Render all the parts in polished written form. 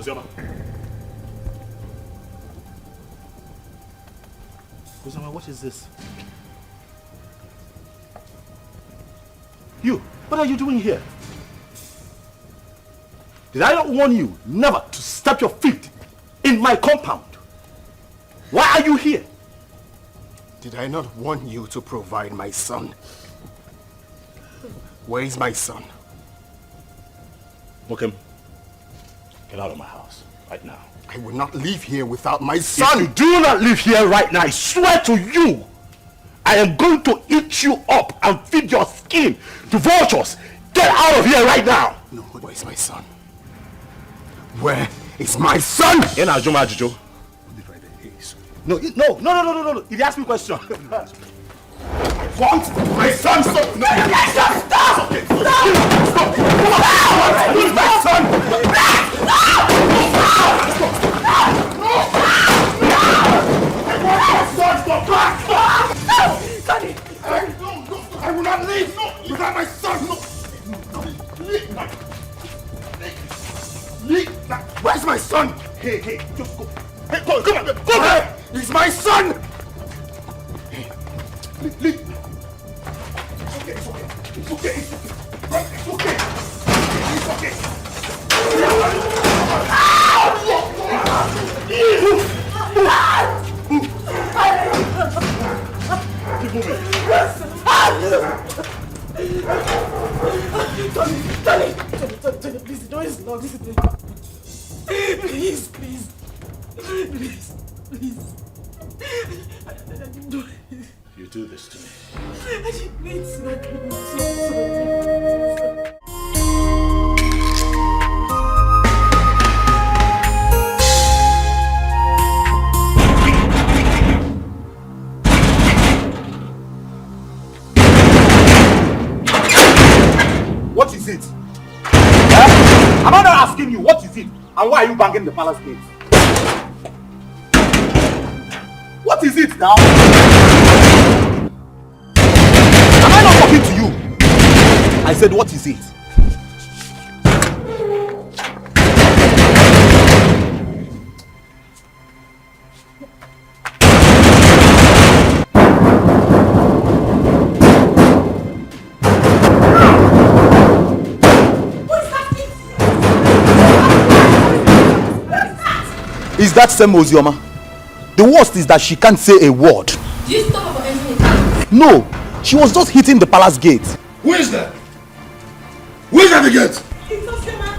Ozioma. Ozioma, what is this? You, what are you doing here? Did I not warn you never to step your feet in my compound? Why are you here? Did I not warn you to provide my son? Where is my son? Mokem, get out of my house right now. I will not leave here without my son! If you do not leave here right now, I swear to you, I am going to eat you up and feed your skin to vultures. Get out of here right now! No, where is my son? Where is my son? No, he asked me a question. Want my son? Stop! No, stop! Okay. Stop! Where's my son? I will not leave without my son. Where's my son? Hey, just go. Hey, come on. He's my son. Hey, leave. It's okay. Keep moving. Tony, please, the door is locked. Please. You do this to me. I didn't mean to. I'm so sorry. What is it? Am I not asking you what is it? And why are you banging the palace gate? What is it now? Am I not talking to you? I said, what is it? Is that same Ozioma? The worst is that she can't say a word. Do you stop about anything? No, she was just hitting the palace gate. Who is that? Who is at the gate? It's Ozioma.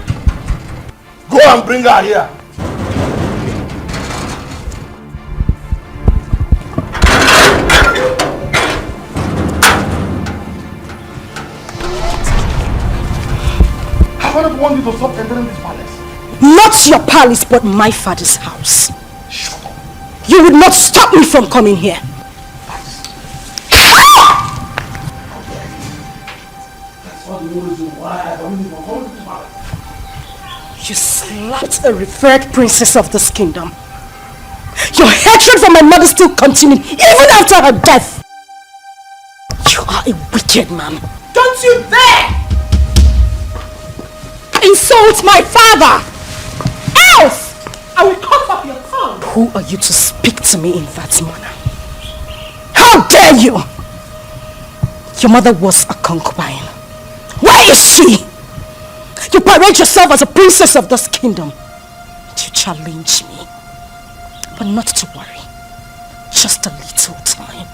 Go and bring her here. Have I not warned you to stop entering this palace? Not your palace, but my father's house. Shut up. You would not stop me from coming here. That's not the reason why I don't even come to the palace. You slapped a revered princess of this kingdom. Your hatred for my mother still continued even after her death. You are a wicked man. Don't you dare insult my father! else I will cut off your tongue. Who are you to speak to me in that manner? How dare you! Your mother was a concubine. Where is she? You parade yourself as a princess of this kingdom. You challenge me. But not to worry. Just a little time.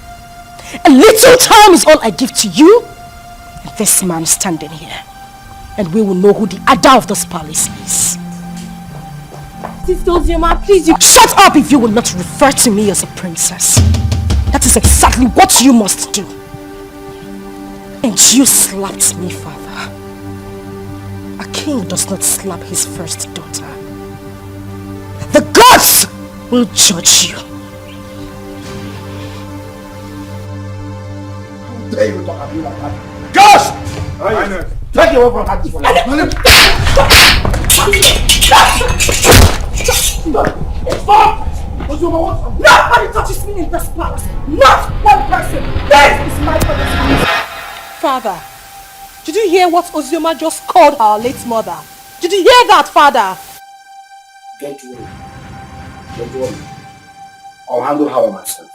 A little time is all I give to you and this man standing here. And we will know who the Ada of this palace is. Sister Ozioma, please, shut up if you will not refer to me as a princess. That is exactly what you must do. And you slapped me, father. A king does not slap his first daughter. The gods will judge you. How dare you talk to me like that? Gosh! Take your away from that for Stop! Nobody touches me in this palace. Not one person. This is my father's house. Father, did you hear what Ozioma just called our late mother? Did you hear that, father? Don't worry. Don't worry. I'll handle her myself.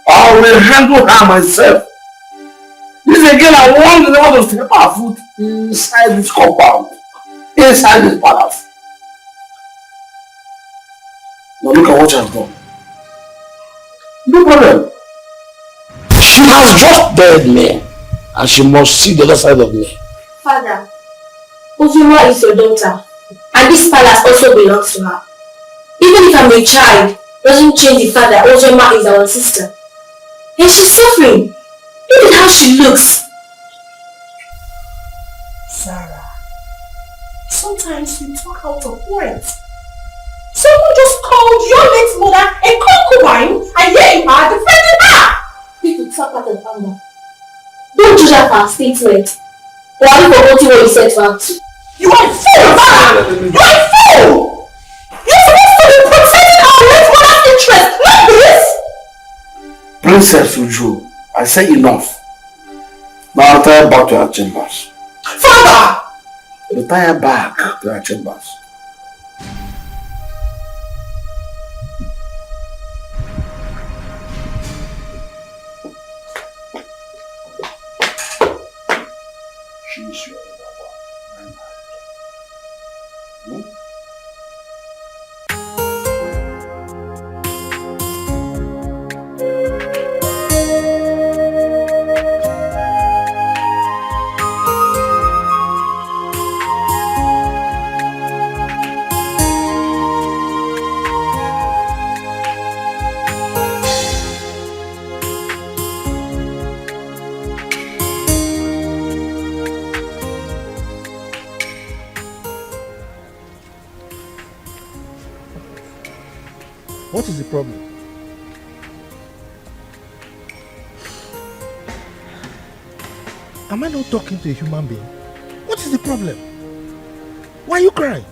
I will handle her myself. This again, I want to step our foot inside this compound. Inside this palace. Now look at what she has done. No problem. She has just dared me. And she must see the other side of me. Father, Ujuma is your daughter. And this palace also belongs to her. Even if I'm a child, doesn't change the fact that Ujuma is our sister. And she's suffering. Look at how she looks. Sarah, sometimes you talk out of words. Someone just called your late mother a concubine, and here you are defending her! People talk out of anger. Don't judge her for her statement. Or have you forgotten what you said to her? You are a fool, Sarah! You are a fool! You're supposed to be protecting our late mother's interest, not this! Princess Uju, I say enough. Now retire back to our chambers. Father! Retire back to our chambers. She is your other one. What is the problem? Am I not talking to a human being? What is the problem? Why are you crying?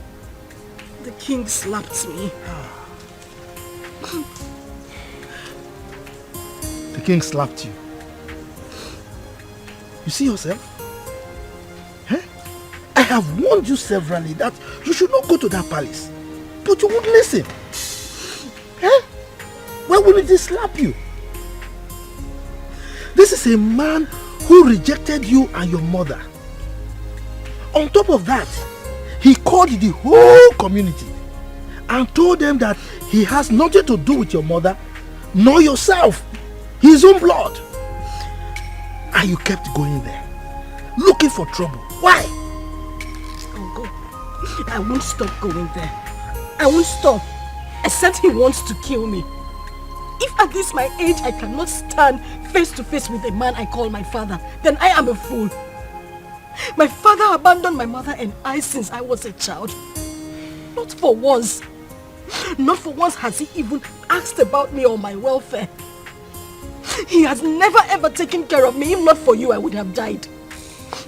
The king slapped me. The king slapped you. You see yourself? Huh? I have warned you severally that you should not go to that palace. But you won't listen. Huh? Why wouldn't he slap you? This is a man who rejected you and your mother. On top of that, he called the whole community and told them that he has nothing to do with your mother nor yourself, his own blood. And you kept going there, looking for trouble. Why? I'll go. I won't stop going there. I won't stop. Except he wants to kill me. If at this my age I cannot stand face to face with a man I call my father, then I am a fool. My father abandoned my mother and I since I was a child. Not for once. Not for once has he even asked about me or my welfare. He has never ever taken care of me. If not for you, I would have died.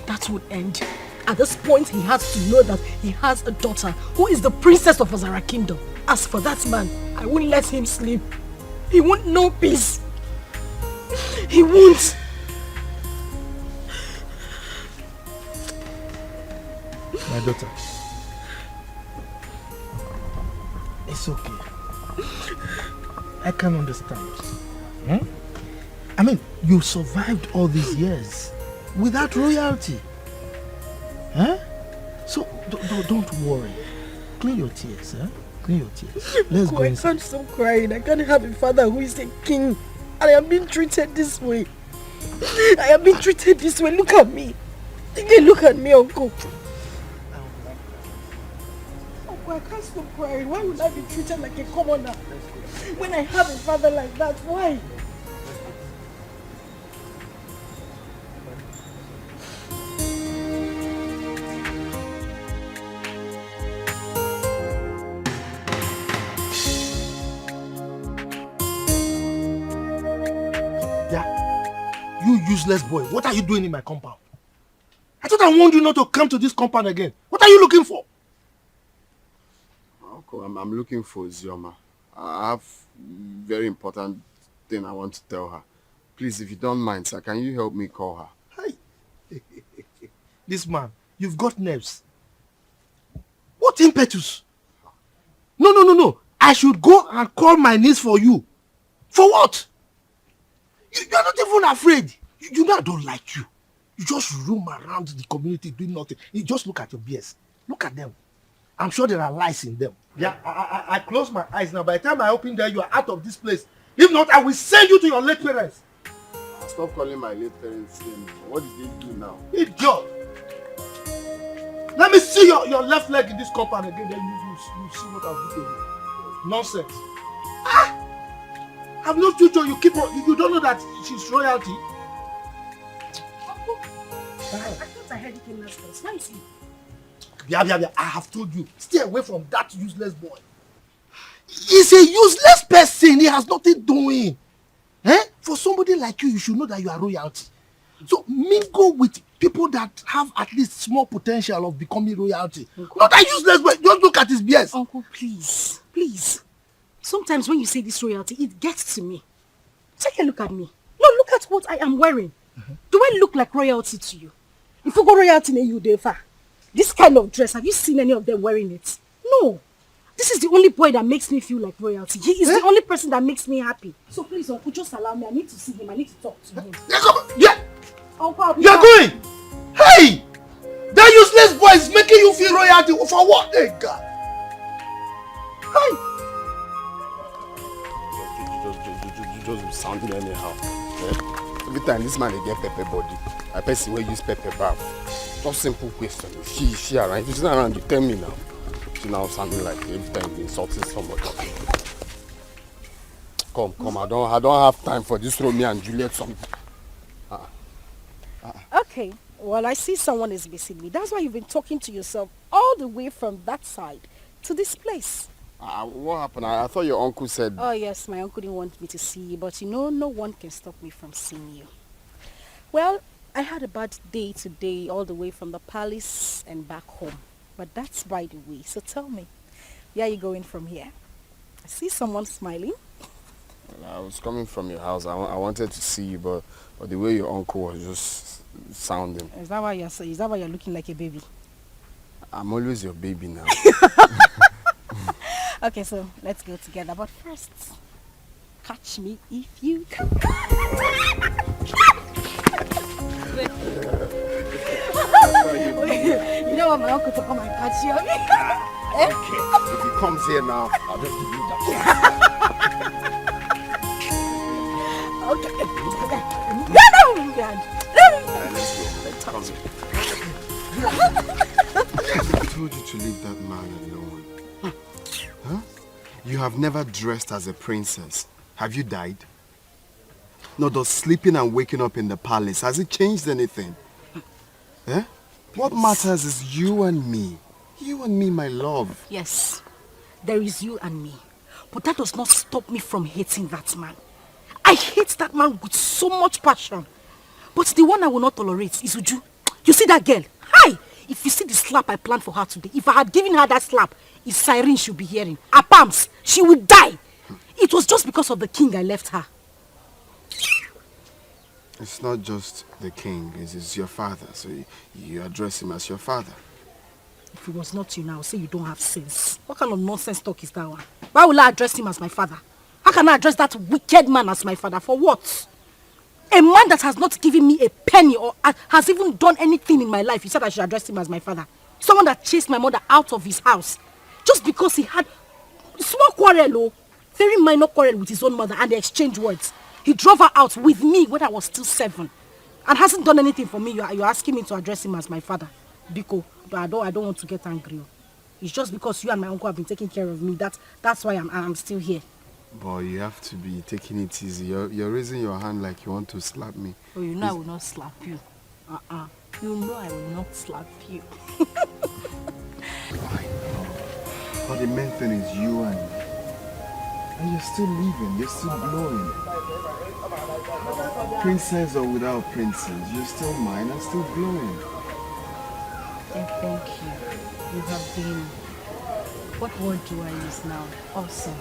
That would end. At this point, he has to know that he has a daughter who is the princess of Azara Kingdom. As for that man, I won't let him sleep. He won't know peace. He won't. My daughter. It's okay. I can understand. Hmm? I mean, you survived all these years without royalty. Huh? So, don't worry. Clean your tears, huh? Clean your tears. Let's go inside. I can't stop crying. I can't have a father who is a king. And I am being treated this way. I am being treated this way. Look at me. Again, look at me, Uncle. Uncle, I can't stop crying. Why would I be treated like a commoner? When I have a father like that, why? You useless boy, what are you doing in my compound? I thought I warned you not to come to this compound again. What are you looking for? Uncle, I'm looking for Zioma. I have very important thing I want to tell her. Please, if you don't mind, sir, can you help me call her? Hi. This man, you've got nerves. What impetus? No. I should go and call my niece for you. For what? You are not even afraid. You know I don't like you. You just roam around the community doing nothing. You just look at your BS. Look at them. I'm sure there are lies in them. Yeah, I close my eyes now. By the time I open there, you are out of this place. If not, I will send you to your late parents. Stop calling my late parents name. What did they do now? Idiot! Let me see your left leg in this compound again. Then you see what I'll do to you. Nonsense. I've no future. You don't know that she's royalty. I thought I heard it came last place. Where is he? Yeah. I have told you. Stay away from that useless boy. He's a useless person. He has nothing doing. For somebody like you should know that you are royalty. So mingle with people that have at least small potential of becoming royalty. Uncle. Not that useless boy. Just look at his BS. Uncle, please. Sometimes when you say this royalty, it gets to me. Take a look at me. No, look at what I am wearing. Do I look like royalty to you? If you go royalty, you defa. This kind of dress, have you seen any of them wearing it? No. This is the only boy that makes me feel like royalty. He is the only person that makes me happy. So please, Uncle, just allow me. I need to see him. I need to talk to him. Yeah. Uncle, you're going. Hey! That useless boy is making you feel royalty. For what? Hey, God. Hey! Just sounding anyhow. Every time this man get pepper body, I person will use pepper bath. Just simple question. She around. If she's not around, you tell me now. She now sounding like every time insulting somebody. Come. I don't have time for this Romeo and Juliet song. Okay. Well, I see someone is missing me. That's why you've been talking to yourself all the way from that side to this place. What happened? I thought your uncle said... Oh, yes, my uncle didn't want me to see you, but no one can stop me from seeing you. Well, I had a bad day today, all the way from the palace and back home. But that's by the way. So tell me, where are you going from here? I see someone smiling. Well, I was coming from your house. I wanted to see you, but the way your uncle was just sounding. Is that why you're looking like a baby? I'm always your baby now. Okay, so let's go together. But first, catch me if you can. You know what, my uncle to come and catch you. Okay. If he comes here now, I'll just give you that. Okay. I told you to leave that man alone. Huh? You have never dressed as a princess. Have you died? No, does sleeping and waking up in the palace, has it changed anything? Eh? What matters is you and me. You and me, my love. Yes, there is you and me. But that does not stop me from hating that man. I hate that man with so much passion. But the one I will not tolerate is Uju. You see that girl? Hi! If you see the slap I planned for her today, if I had given her that slap, it's siren she'll be hearing. Her palms, she would die. It was just because of the king I left her. It's not just the king, it's your father, so you address him as your father. If it was not you now, say you don't have sense. What kind of nonsense talk is that one? Why will I address him as my father? How can I address that wicked man as my father? For what? A man that has not given me a penny or has even done anything in my life, you said I should address him as my father. Someone that chased my mother out of his house just because he had small quarrel, very minor quarrel with his own mother, and they exchanged words. He drove her out with me when I was still 7 and hasn't done anything for me. You're asking me to address him as my father. Biko, I don't want to get angry. It's just because you and my uncle have been taking care of me. That's why I'm still here. Boy, you have to be taking it easy. You're raising your hand like you want to slap me. Oh, you know I will not slap you. You know I will not slap you. I know. But the main thing is you and me. And you're still living, you're still glowing. Princess or without princess, you're still mine and still glowing. And thank you. You have been, what word do I use now? Awesome.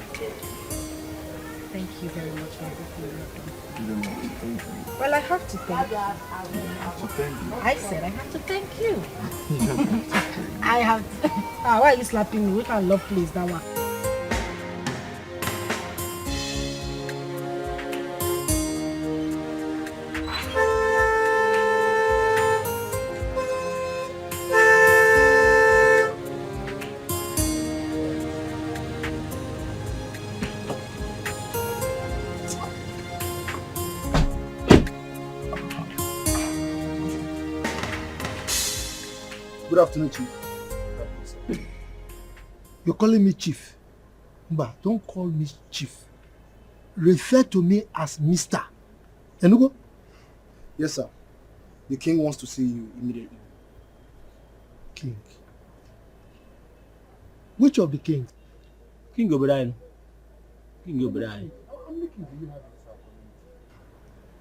Thank you very much for everything you've done. You don't have to thank me. Well, I have to thank you. You have to thank you. I said I have to thank you. You don't have to thank me. I have to. Why are you slapping me? We can love please that one. Good afternoon, Chief. You're calling me Chief. But don't call me Chief. Refer to me as Mr. Enugo? Yes, sir. The king wants to see you immediately. King? Which of the kings? King O'Brien. King O'Brien.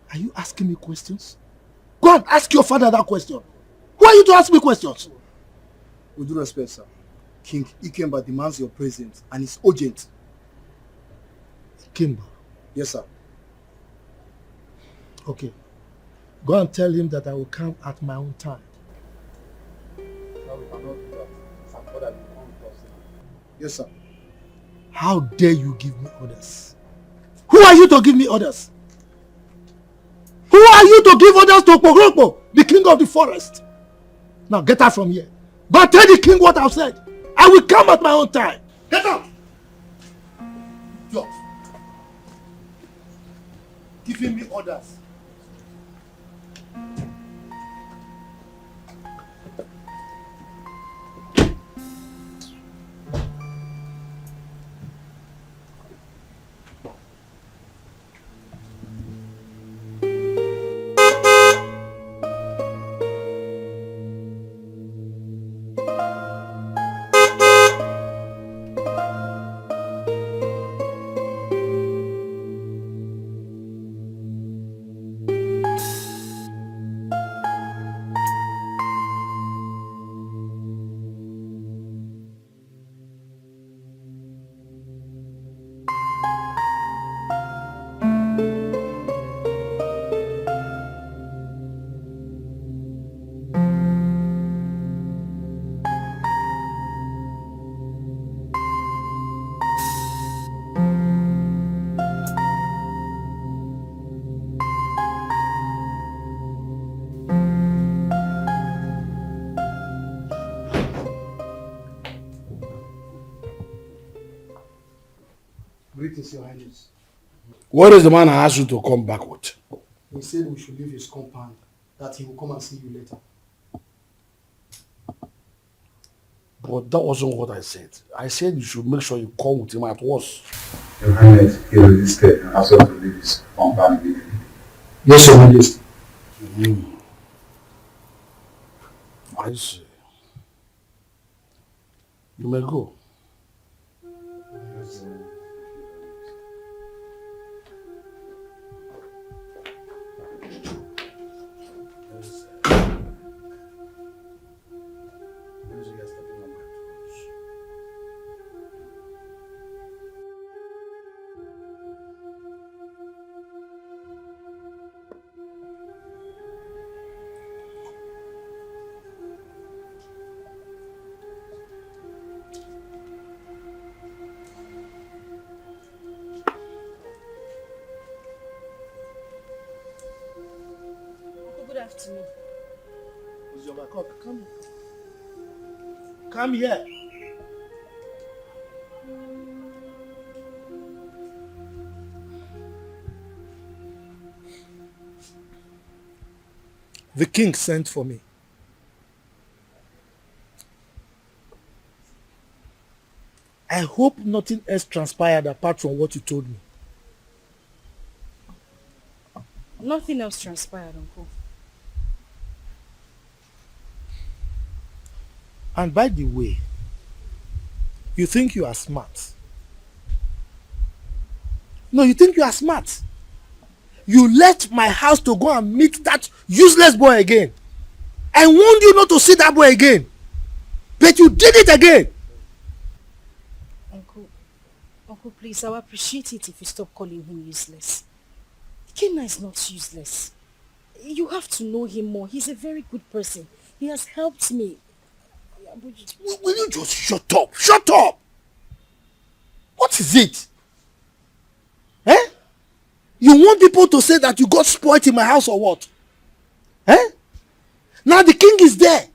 Are you asking me questions? Go and ask your father that question. Who are you to ask me questions? With due respect, sir. King Ikemba demands your presence and it's urgent. Ikemba? Yes, sir. Okay. Go and tell him that I will come at my own time. Yes, sir. How dare you give me orders? Who are you to give me orders? Who are you to give orders to Pogoroko, the king of the forest? Now get out from here. Go and tell the king what I've said. I will come at my own time. Get out! Yo. Giving me orders. Greetings, Your Highness. What is the man I asked you to come back with? He said we should leave his compound, that he will come and see you later. But that wasn't what I said. I said you should make sure you come with him at once. Your Highness, he resisted and asked us to leave his compound immediately. Yes, Your Majesty. I see. You may go. Come here. The king sent for me. I hope nothing else transpired apart from what you told me. Nothing else transpired, Uncle. And by the way, you think you are smart. No, you think you are smart. You left my house to go and meet that useless boy again. I warned you not to see that boy again. But you did it again. Uncle, please, I would appreciate it if you stop calling him useless. Kenna is not useless. You have to know him more. He's a very good person. He has helped me. Will you just shut up? Shut up! What is it? Eh? You want people to say that you got spoiled in my house or what? Eh? Now the king is there,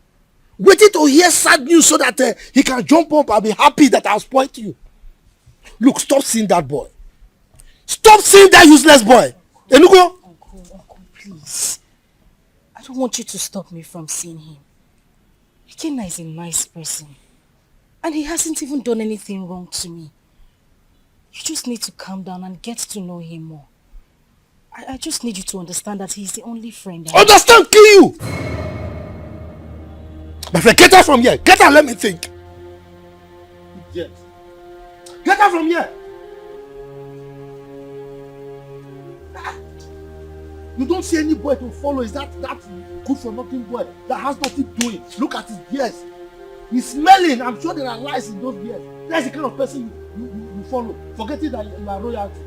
waiting to hear sad news so that he can jump up and be happy that I spoiled you. Look, stop seeing that boy. Stop seeing that useless boy. Enugo? Uncle, please. I don't want you to stop me from seeing him. Ikenna is a nice person. And he hasn't even done anything wrong to me. You just need to calm down and get to know him more. I just need you to understand that he's the only friend I have. Understand, kill you! My friend, get out from here. Get out, let me think. Yes. Get out from here. You don't see any boy to follow. Is that good for nothing boy that has nothing doing? Look at his beards. He's smelling. I'm sure there are lies in those beards. That's the kind of person you follow, forgetting that you are royalty.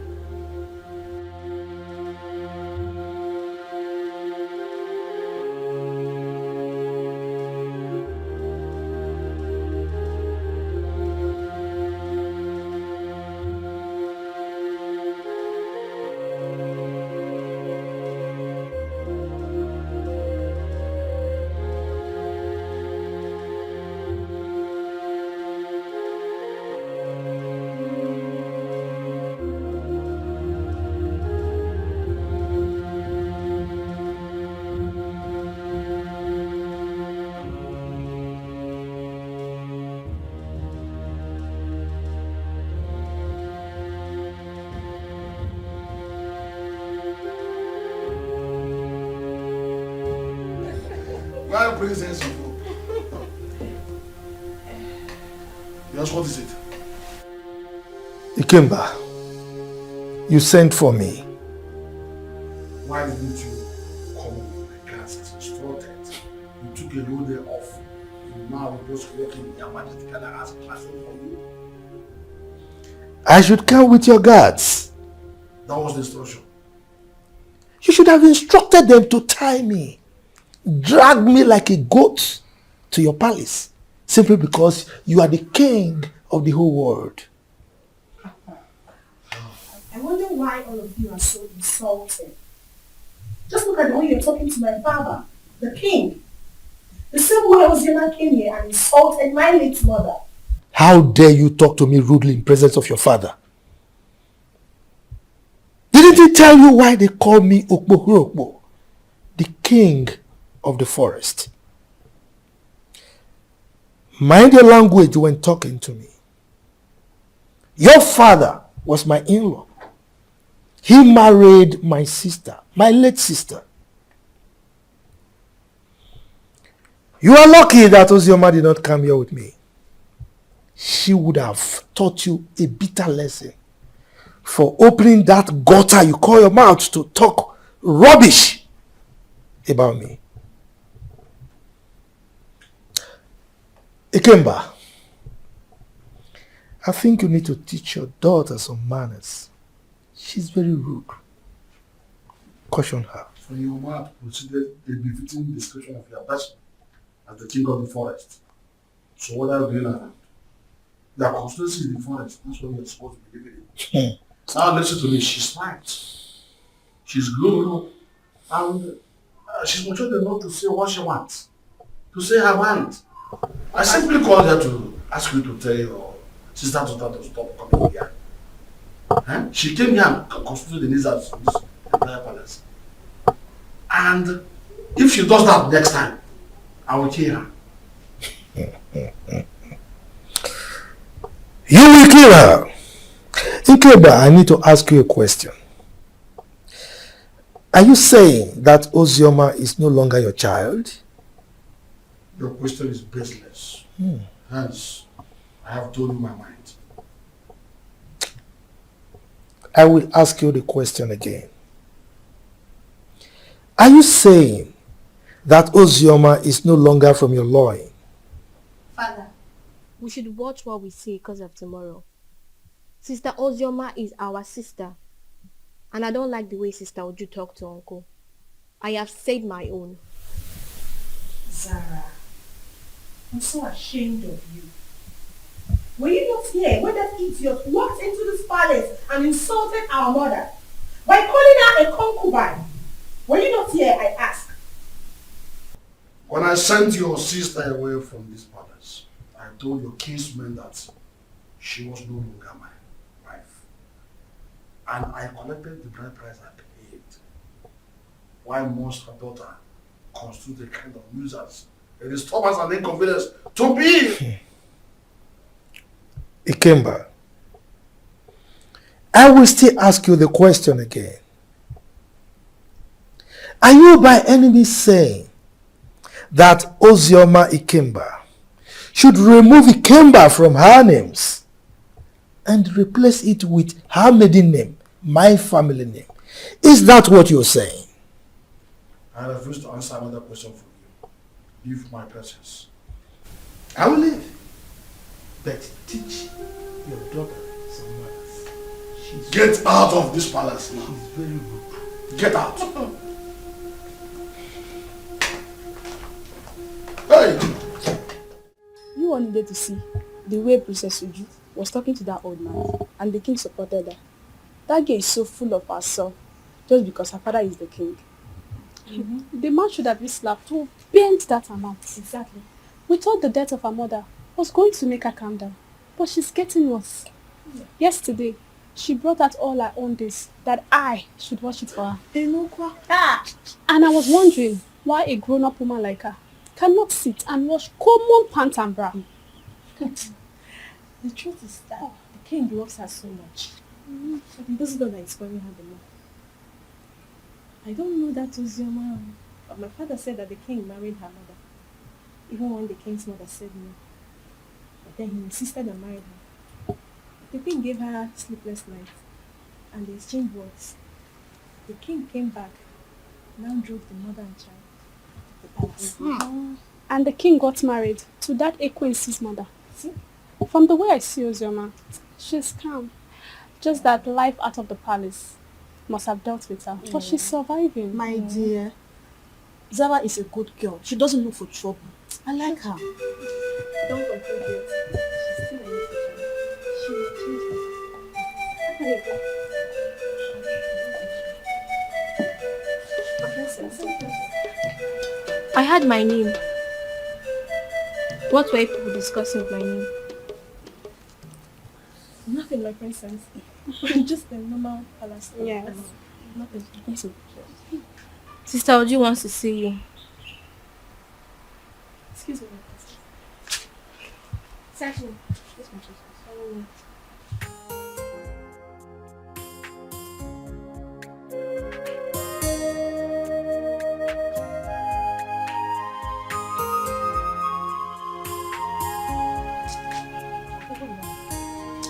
Sense of hope. Yes, what is it? Ikemba, you sent for me. Why didn't you come with my class as instructed? You took a whole day off. And now we're just working in your majesty and I ask classroom for you. I should come with your guards. That was the instruction. You should have instructed them to tie me. Drag me like a goat to your palace simply because you are the king of the whole world. I wonder why all of you are so insulted. Just look at the way you're talking to my father, the king. The same way Ozioma came here and insulted my late mother. How dare you talk to me rudely in presence of your father? Didn't he tell you why they call me Okpo, the king of the forest? Mind your language when talking to me. Your father was my in-law. He married my sister, my late sister. You are lucky that Ozioma did not come here with me. She would have taught you a bitter lesson for opening that gutter you call your mouth to talk rubbish about me. Ikemba, I think you need to teach your daughter some manners. She's very rude. Caution her. So your mouth considered a befitting description of your person as the king of the forest. So what are you doing around? Your constituency in the forest, that's what you're supposed to be living in. Now listen to me, she's smart. She's grown up. And she's mature enough to say what she wants. To say her mind. I simply called her to ask you to tell your sister to stop coming here. Huh? She came here and constituted the needs of this entire palace. And if she does that next time, I will kill her. You will kill her. Ikemba, I need to ask you a question. Are you saying that Ozioma is no longer your child? Your question is baseless. Hence, I have told you my mind. I will ask you the question again. Are you saying that Ozioma is no longer from your loin? Father, we should watch what we say because of tomorrow. Sister Ozioma is our sister. And I don't like the way Sister Uju talk to Uncle. I have said my own. Zara, I'm so ashamed of you. Were you not here when that idiot walked into this palace and insulted our mother by calling her a concubine? Were you not here, I ask? When I sent your sister away from this palace, I told your kinsman that she was no longer my wife. And I collected the bride price I paid. Why must her daughter constitute a kind of nuisance a disturbance and inconvenience to me. Ikemba, I will still ask you the question again. Are you by any means saying that Ozioma Ikemba should remove Ikemba from her names and replace it with her maiden name, my family name? Is that what you're saying? I refuse to answer another question from you. Leave my presence. I will leave. But teach your daughter some manners. Get out of this palace now. She's very rude. Get out. Hey! You all needed to see the way Princess Uju was talking to that old man, and the king supported her. That girl is so full of herself just because her father is the king. The man should have been slapped to bend that amount. Exactly. We thought the death of her mother was going to make her calm down, but she's getting worse. Yesterday, she brought out all her own days that I should wash it for her. And I was wondering why a grown-up woman like her cannot sit and wash common pant and bra. The truth is that the king loves her so much. So he doesn't know that he's spoiling her the more. I don't know that Ozioma, but my father said that the king married her mother, even when the king's mother said no. But then he insisted and married her. The king gave her sleepless nights, and they exchanged words. The king came back, now drove the mother and child to the palace. And the king got married to that Ekwensi's mother. See? From the way I see Ozioma, she's calm. Just that life out of the palace must have dealt with her. But she's surviving. My dear, Zara is a good girl. She doesn't look for trouble. I like her. Don't complain yet. She's still a little child. She will change her. I had my name. What were people discussing with my name? Nothing, my princess. Just a normal palace. Yes. Nothing. Sister Uju wants to see you. Excuse me, my princess. Exactly. Yes, my princess.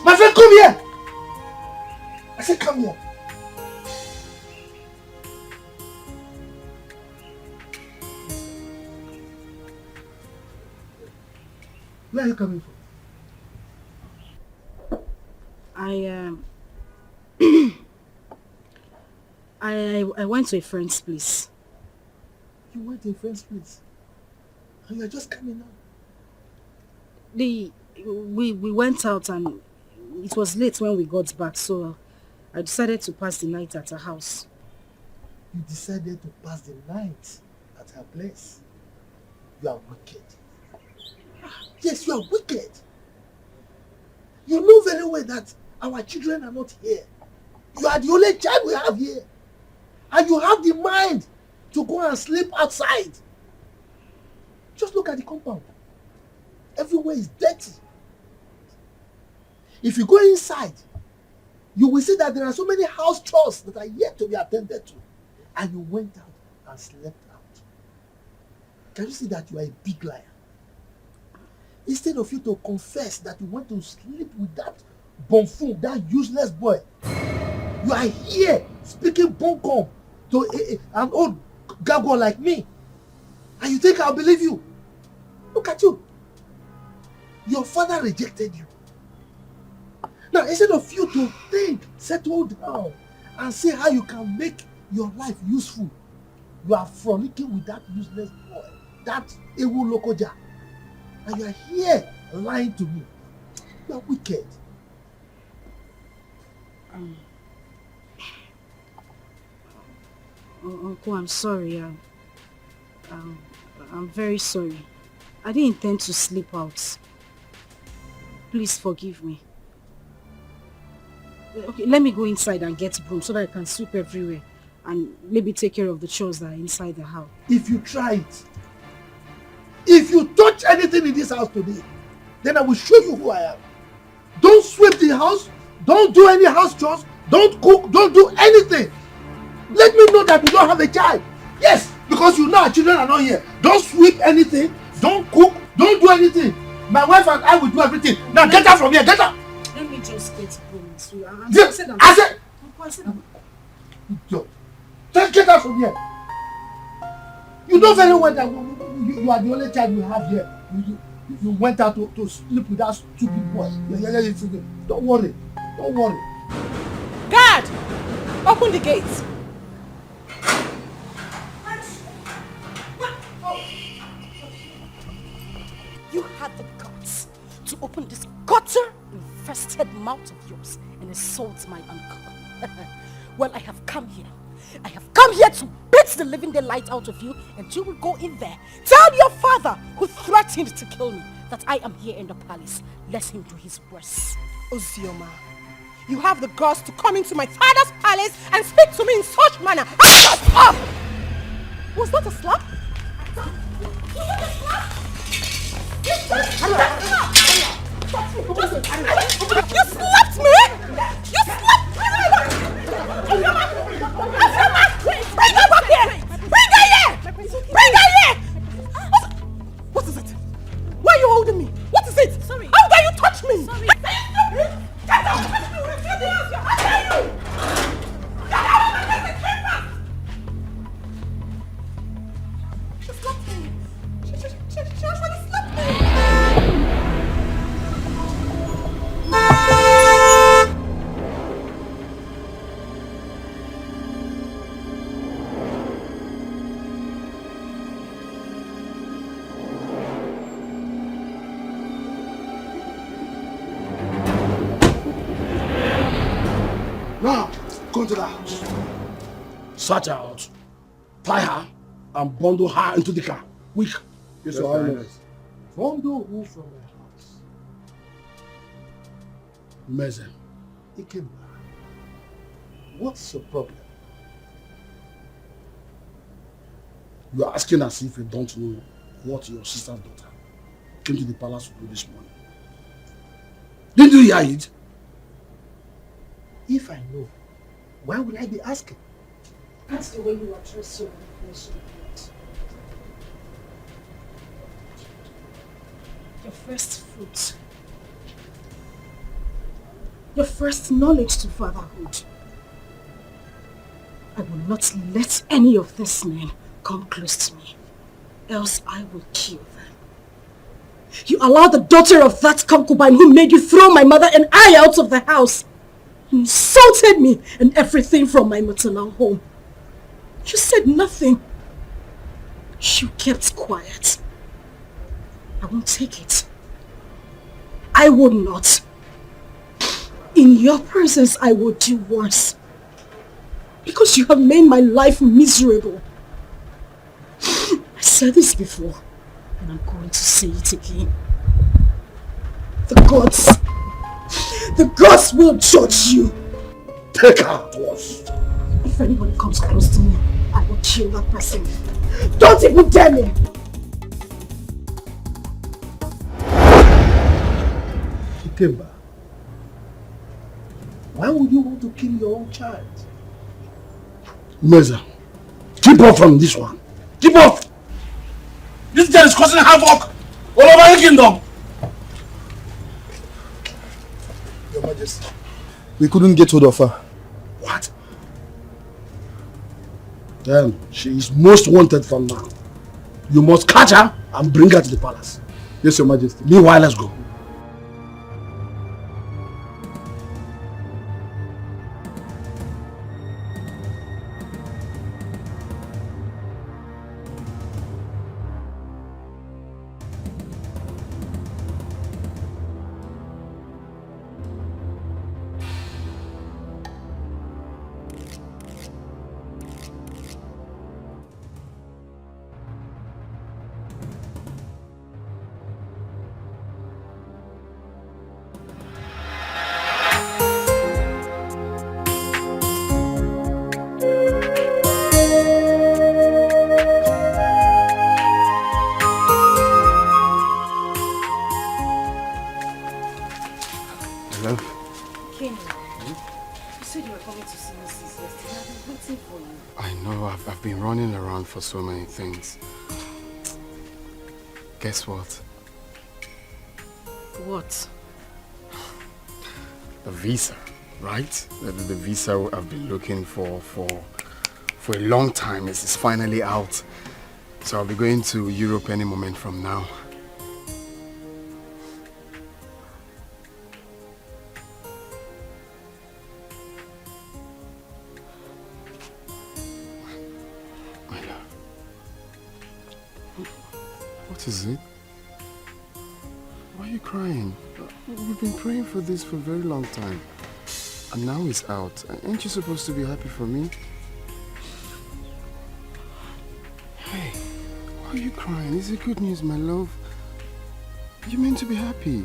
My friend, come here! I said, come here. Where are you coming from? I went to a friend's place. You went to a friend's place? And you're just coming out? We went out and it was late when we got back, so I decided to pass the night at her house. You decided to pass the night at her place? You are wicked. Yes, you are wicked. You know very well that our children are not here. You are the only child we have here. And you have the mind to go and sleep outside. Just look at the compound. Everywhere is dirty. If you go inside, you will see that there are so many house chores that are yet to be attended to. And you went out and slept out. Can you see that you are a big liar? Instead of you to confess that you went to sleep with that buffoon, that useless boy, you are here speaking bunkum to an old gargoyle like me. And you think I'll believe you? Look at you. Your father rejected you. Now, instead of you to think, settle down, and see how you can make your life useful, you are frolicking with that useless boy, that Ewu Lokoja. And you are here lying to me. You are wicked. Uncle, I'm sorry. I'm very sorry. I didn't intend to sleep out. Please forgive me. Okay, let me go inside and get broom so that I can sweep everywhere and maybe take care of the chores that are inside the house. If you try it, If you touch anything in this house today, then I will show you who I am. Don't sweep the house. Don't do any house chores. Don't cook. Don't do anything. Let me know that you don't have a child. Yes, because you know our children are not here. Don't sweep anything. Don't cook. Don't do anything. My wife and I will do everything. Now get out from here. Get out. Let me just get home. So I said. Get out from here. You know very well that you are the only child we have here. You went out to sleep with that stupid boy. Don't worry. Don't worry. Guard! Open the gate. You had the guts to open this gutter-infested mouth of yours and insult my uncle. Well, I have come here. I have come here to beat the living daylight out of you, and you will go in there. Tell your father, who threatened to kill me, that I am here in the palace. Let him do his worst. Ozioma, you have the guts to come into my father's palace and speak to me in such manner. Ah! Was that a slap? Was that a slap? You slapped me! You slapped me! Bring her back here! Bring her here! Bring her here! What is it? Why are you holding me? What is it? Sorry. How dare you touch me? Sorry. Get out! How dare you? Get out of my paper! She slapped me. She actually slapped me. Now, go into the house. Search her out. Tie her and bundle her into the car. Quick. Yes, Your Highness. Bundle who from the house? Mezen. Ikemba. What's your problem? You are asking as if you don't know what your sister's daughter came to the palace to do this morning. Didn't you hear it? If I know, why would I be asking? That's the way you address your information. Your first fruit. Your first knowledge to fatherhood. I will not let any of these men come close to me, else I will kill them. You allowed the daughter of that concubine who made you throw my mother and I out of the house. You insulted me and everything from my maternal home. You said nothing. You kept quiet. I won't take it. I will not. In your presence, I will do worse. Because you have made my life miserable. I said this before, and I'm going to say it again. The gods will judge you. Take her to us. If anybody comes close to me, I will kill that person. Don't even dare me! Ikemba, why would you want to kill your own child? Meza, keep off from this one. Keep off! This girl is causing havoc all over the kingdom. Your Majesty, we couldn't get hold of her. What? Then she is most wanted from now. You must catch her and bring her to the palace. Yes, Your Majesty. Meanwhile, let's go. around for so many things. Guess what? What? The visa, right? The visa I've been looking for a long time is finally out. So I'll be going to Europe any moment from now. My love. What is it? Why are you crying? We've been praying for this for a very long time. And now it's out. Aren't you supposed to be happy for me? Hey, why are you crying? Is it good news, my love? You meant to be happy.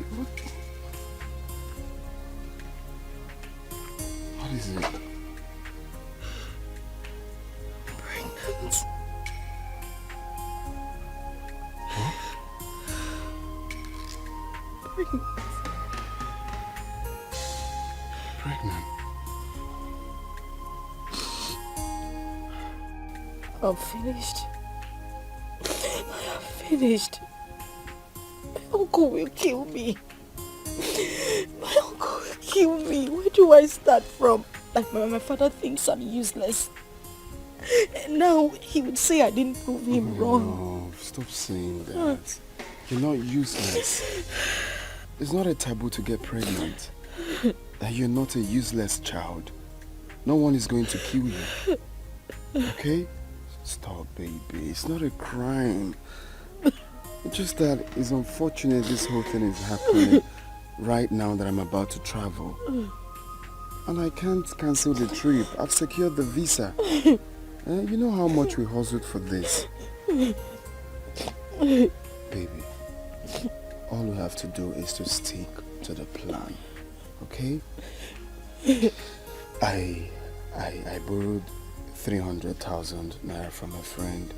What is it? Pregnant. What? Pregnant. I'm finished. I am finished. My uncle will kill me. My uncle will kill me. Where do I start from? Like my father thinks I'm useless. And now he would say I didn't prove him wrong. No, stop saying that. You're not useless. It's not a taboo to get pregnant. That you're not a useless child. No one is going to kill you. Okay? Stop, baby. It's not a crime. It's just that it's unfortunate this whole thing is happening right now that I'm about to travel. And I can't cancel the trip. I've secured the visa. You know how much we hustled for this. Baby, all we have to do is to stick to the plan. Okay? I borrowed 300,000 naira from a friend,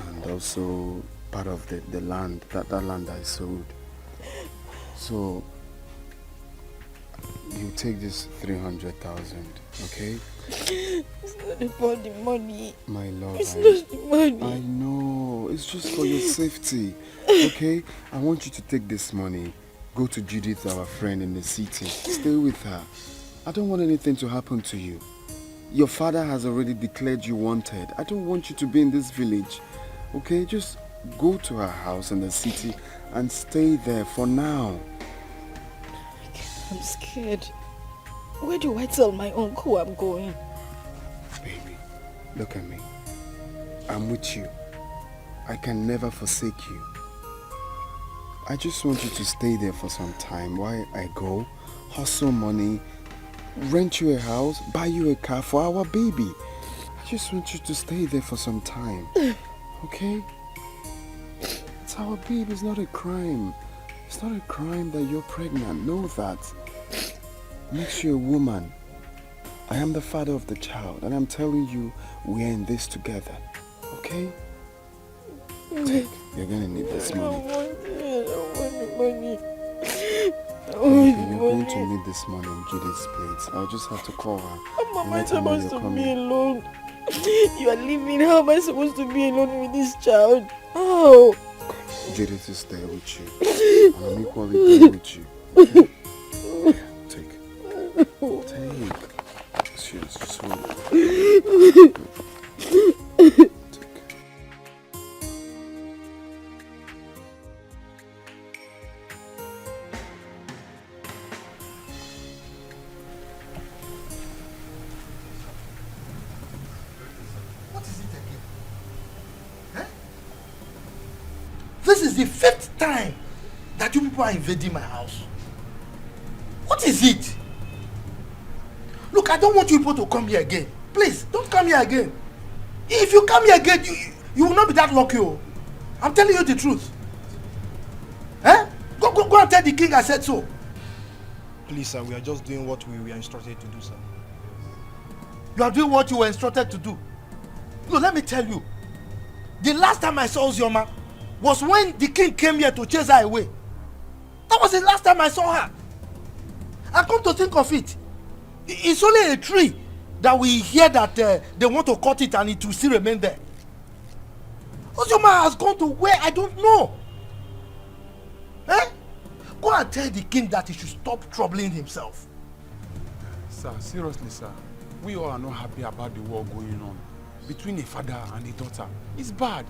and also part of the land, that land I sold. So you take this 300,000, okay? It's not about the money. My love, it's not the money. I know, it's just for your safety, okay? I want you to take this money, go to Judith, our friend in the city, stay with her. I don't want anything to happen to you. Your father has already declared you wanted. I don't want you to be in this village, okay? Just go to her house in the city and stay there for now. I'm scared. Where do I tell my uncle I'm going? Baby, look at me. I'm with you. I can never forsake you. I just want you to stay there for some time while I go, hustle money, rent you a house, buy you a car for our baby. I just want you to stay there for some time. Okay? It's our baby, it's not a crime. It's not a crime that you're pregnant. Know that. Makes you a woman. I am the father of the child, and I'm telling you, we are in this together. Okay? Take. You're gonna need this money. I don't want the money. Baby, you're going to need this money in Judith's place. I'll just have to call her. How am I supposed to be alone? You are leaving. How am I supposed to be alone with this child? How? Judith is there with you. And I'm equally there with you. Okay? Take. It's yours. Just hold it. Take. This is the 5th time that you people are invading my house. What is it? Look, I don't want you people to come here again. Please, don't come here again. If you come here again, you will not be that lucky. Oh. I'm telling you the truth. Eh? Go and tell the king I said so. Please, sir, we are just doing what we were instructed to do, sir. You are doing what you were instructed to do. No, let me tell you. The last time I saw Ozioma was when the king came here to chase her away. That was the last time I saw her. And come to think of it, it's only a tree that we hear that they want to cut it and it will still remain there. Ozoma has gone to where I don't know. Eh? Go and tell the king that he should stop troubling himself. Sir, seriously, sir. We all are not happy about the war going on between a father and a daughter. It's bad.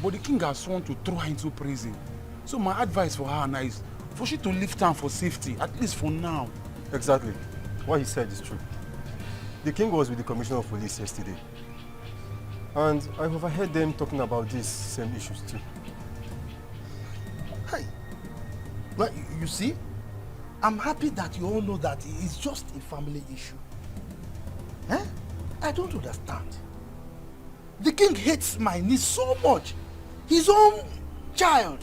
But the king has sworn to throw her into prison. So my advice for her now is for she to leave town for safety, at least for now. Exactly. What he said is true. The king was with the commissioner of police yesterday. And I overheard them talking about these same issues too. Hey, but you see, I'm happy that you all know that it's just a family issue. Eh? I don't understand. The king hates my niece so much. His own child.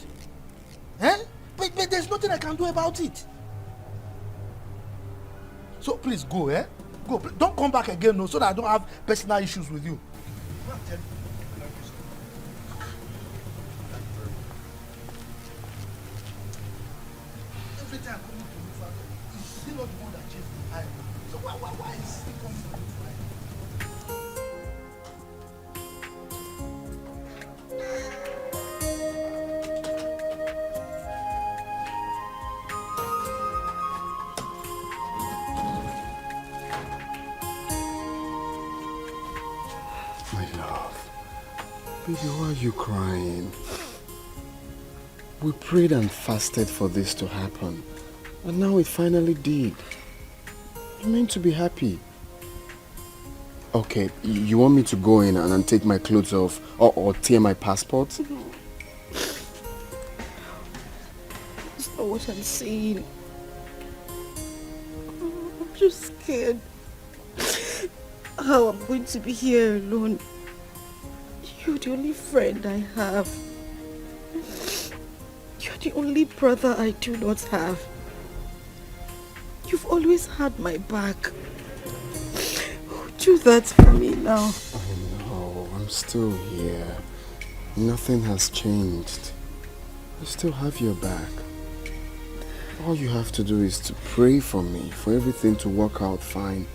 Eh? But there's nothing I can do about it. So please go, eh? Go. Don't come back again, no, so that I don't have personal issues with you. Every time coming to you, Father, is still not the one that chased behind me. So why is he coming to you? Baby, why are you crying? We prayed and fasted for this to happen. And now it finally did. You meant to be happy. Okay, you want me to go in and take my clothes off or tear my passport? No. That's not what I'm saying. I'm just scared. How I'm going to be here alone. You're the only friend I have. You're the only brother I do not have. You've always had my back. Do that for me now. I know, I'm still here. Nothing has changed. I still have your back. All you have to do is to pray for me, for everything to work out fine,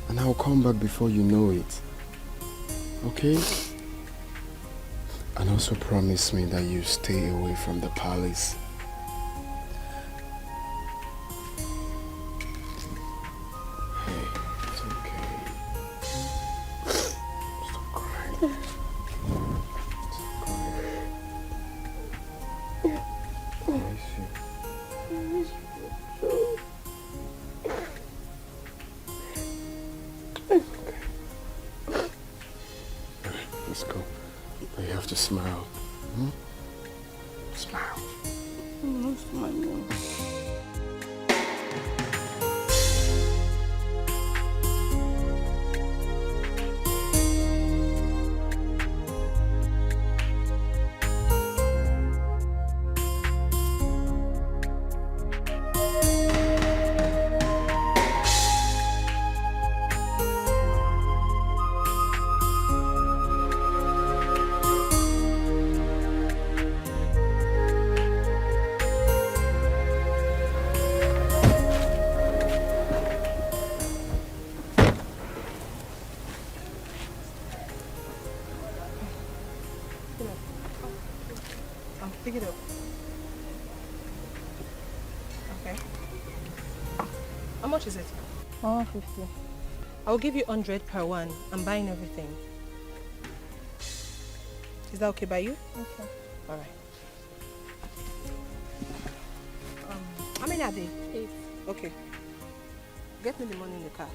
and I'll come back before you know it. Okay? And also promise me that you stay away from the palace. Hey, it's okay. Stop crying. Stop crying. I miss you. Okay. Alright, let's go. You have to smile. Hmm? Smile. I'm not smiling. Pick it up. Okay. How much is it? 150. I'll give you 100 per one. I'm buying everything. Is that okay by you? Okay. All right. How many are they? 8. Okay. Get me the money in the car.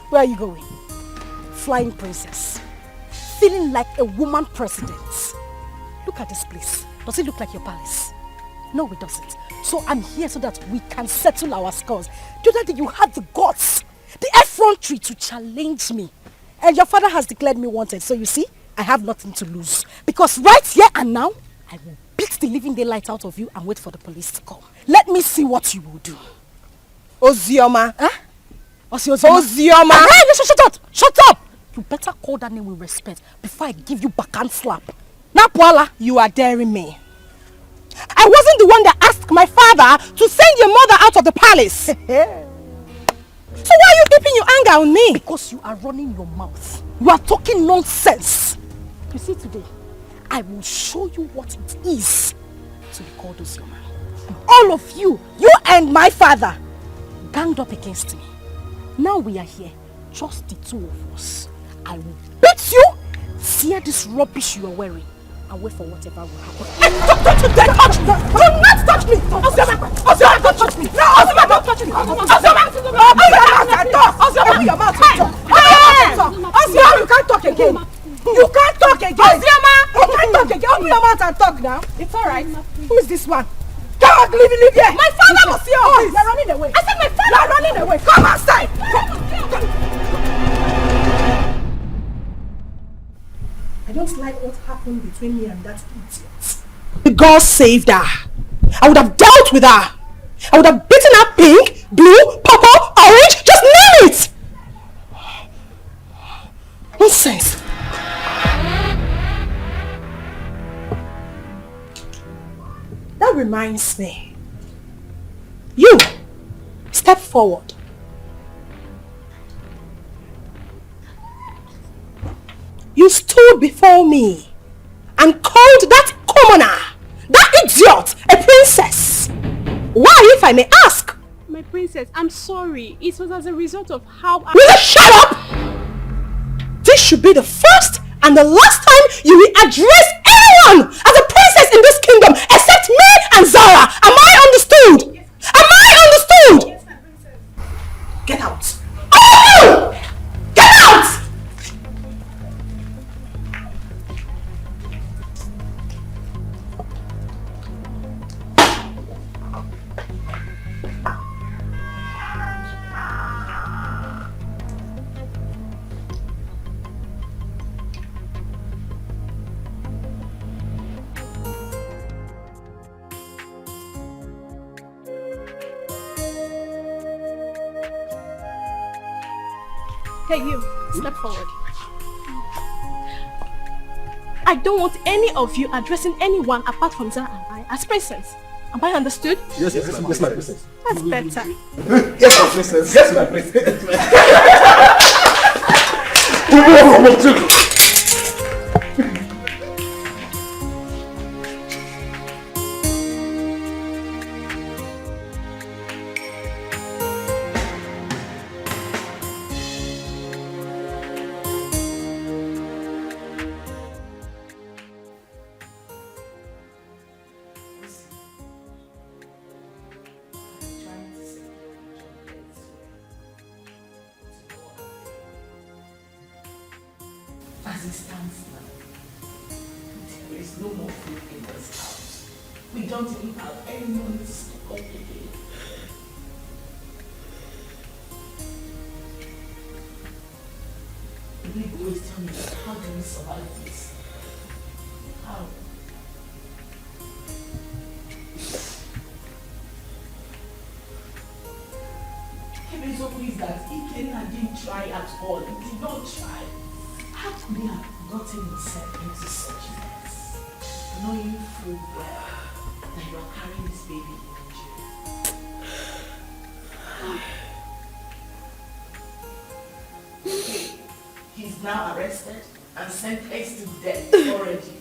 Where are you going? Flying princess. Feeling like a woman president. Look at this place. Does it look like your palace? No, it doesn't. So I'm here so that we can settle our scores. The other day you had the guts, the effrontery to challenge me. And your father has declared me wanted. So you see, I have nothing to lose. Because right here and now, I will beat the living daylight out of you and wait for the police to come. Let me see what you will do. Ozioma. Huh? Ozioma. Hey, shut up! Shut up! You better call that name with respect before I give you backhand slap. Now, Paula, you are daring me. I wasn't the one that asked my father to send your mother out of the palace. So why are you keeping your anger on me? Because you are running your mouth. You are talking nonsense. You see, today, I will show you what it is to be called Ozioma. All of you, you and my father, ganged up against me. Now we are here, just the two of us. I will beat you, tear this rubbish you are wearing, and wait for whatever will happen. Don't you dare touch me! Do not touch me! Ozioma, don't touch me! No, Ozioma, don't touch me! Ozioma, open your mouth and talk! Open your mouth and talk! Ozioma, you can't talk again! You can't talk again! Ozioma! You can't talk again! Open your mouth and talk now! It's alright. Who is this one? Come on, leave here! My father was here! Oh, you're running away! I said my father! You're running away! Come outside! I don't like what happened between me and that idiot. God saved her. I would have dealt with her. I would have beaten her pink, blue, purple, orange, just name it! Nonsense. That reminds me. You, step forward. You stood before me and called that commoner, that idiot, a princess. Why, if I may ask? My princess, I'm sorry. It was as a result of how I... Will you shut up? This should be the first and the last time you will address anyone as a princess in this kingdom except me and Zara. Am I understood? Yes. Am I understood? Yes, my princess. Get out. Oh! Get out! Hey, you, step forward. I don't want any of you addressing anyone apart from Zara and I as princess. Am I understood? Yes, my princess. That's better. Yes, my princess. Yes, my princess. As it stands now, there is no more food in this house. We don't even have any money to stock up again. You always tell me, how do we survive this? How? The result is that Ikenna didn't try at all. He did not try. How could he have gotten himself into such a mess, knowing full well that you are carrying this baby in jail? Okay, he's now arrested and sentenced to death already.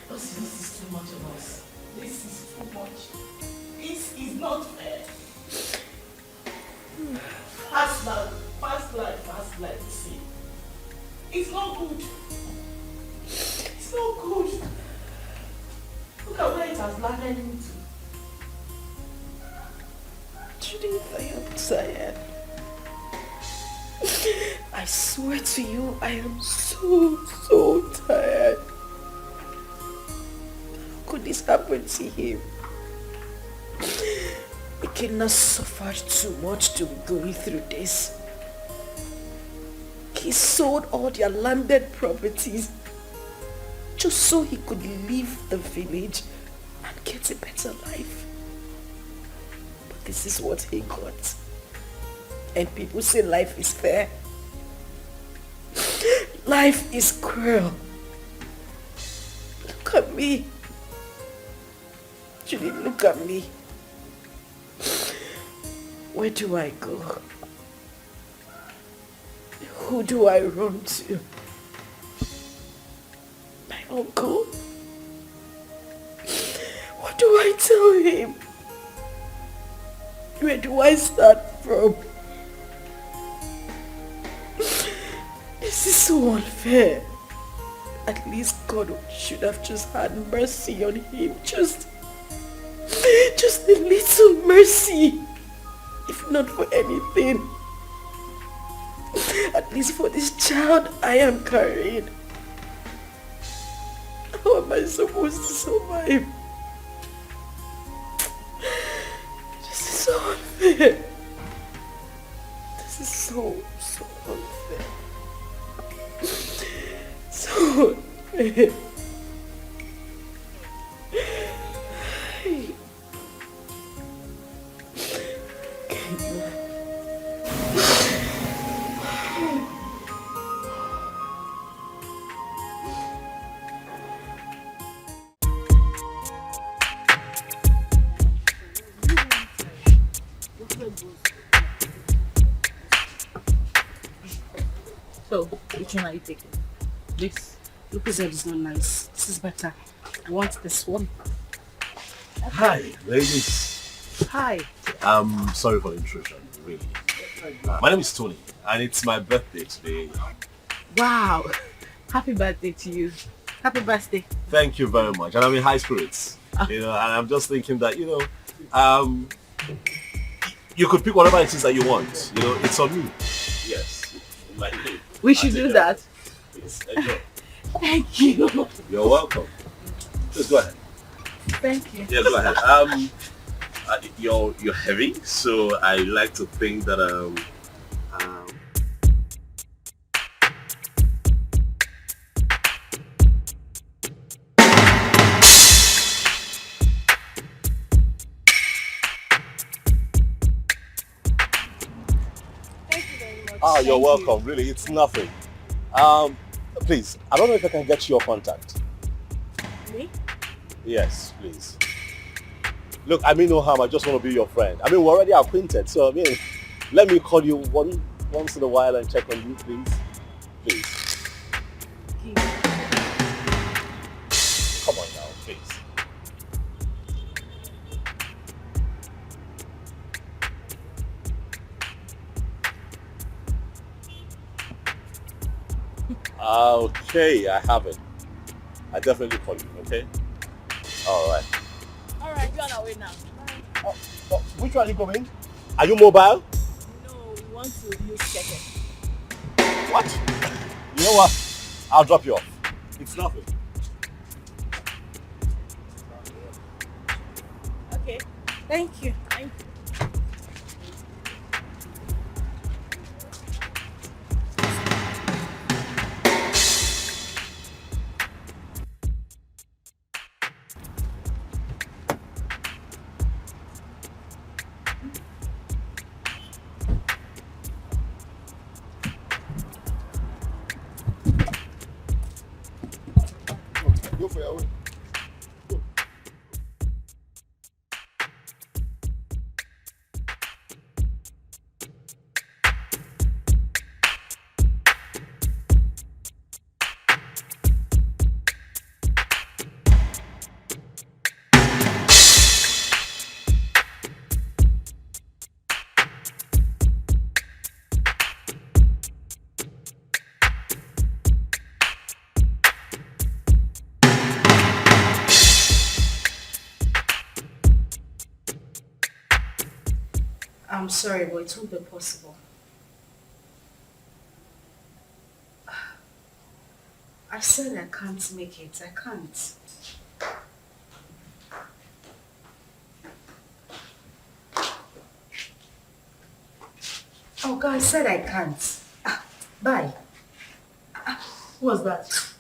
This is too much of us. This is too much. This is not fair. Fast life, see. It's not good. It's not good. Look at where it has landed into. Judith, I am tired. I swear to you, I am so tired. How could this happen to him? Ikenna suffered too much to be going through this. he sold all their landed properties just so he could leave the village and get a better life. But this is what he got. And people say life is fair. Life is cruel. Look at me. Julie, look at me. Where do I go? Who do I run to? My uncle? What do I tell him? Where do I start from? This is so unfair. At least God should have just had mercy on him. Just a little mercy. If not for anything. At least for this child I am carrying. How am I supposed to survive? This is so unfair. This is so unfair. So unfair. So, which one are you taking? This Lucozade is not nice. This is better. I want this one. Hi, ladies. Hi. I'm sorry for the intrusion, really. My name is Tony, and it's my birthday today. Wow. Happy birthday to you. Happy birthday. Thank you very much, and I'm in high spirits. You know, and I'm just thinking that, you know, you could pick whatever it is that you want. You know, it's on me. Yes. We should do that. Please, enjoy. Thank you. You're welcome. Just go ahead. Thank you. Yeah, go ahead. You're heavy, so I like to think that you're welcome. Really, it's nothing. Please, I don't know if I can get your contact. Me? Yes, please. Look, I mean no harm. I just want to be your friend. I mean, we're already acquainted, so I mean, let me call you once in a while and check on you, please. Please. Come on now, please. Okay, I have it. I definitely call you, okay? Alright. Alright, we're on our way now. Which one are you going? Are you mobile? No, we want to use second. What? You know what? I'll drop you off. It's nothing. Okay. Thank you. Thank you. Go for your way. I'm sorry, but it won't be possible. I said I can't make it. I can't. Oh God, I said I can't. Bye. Who was that?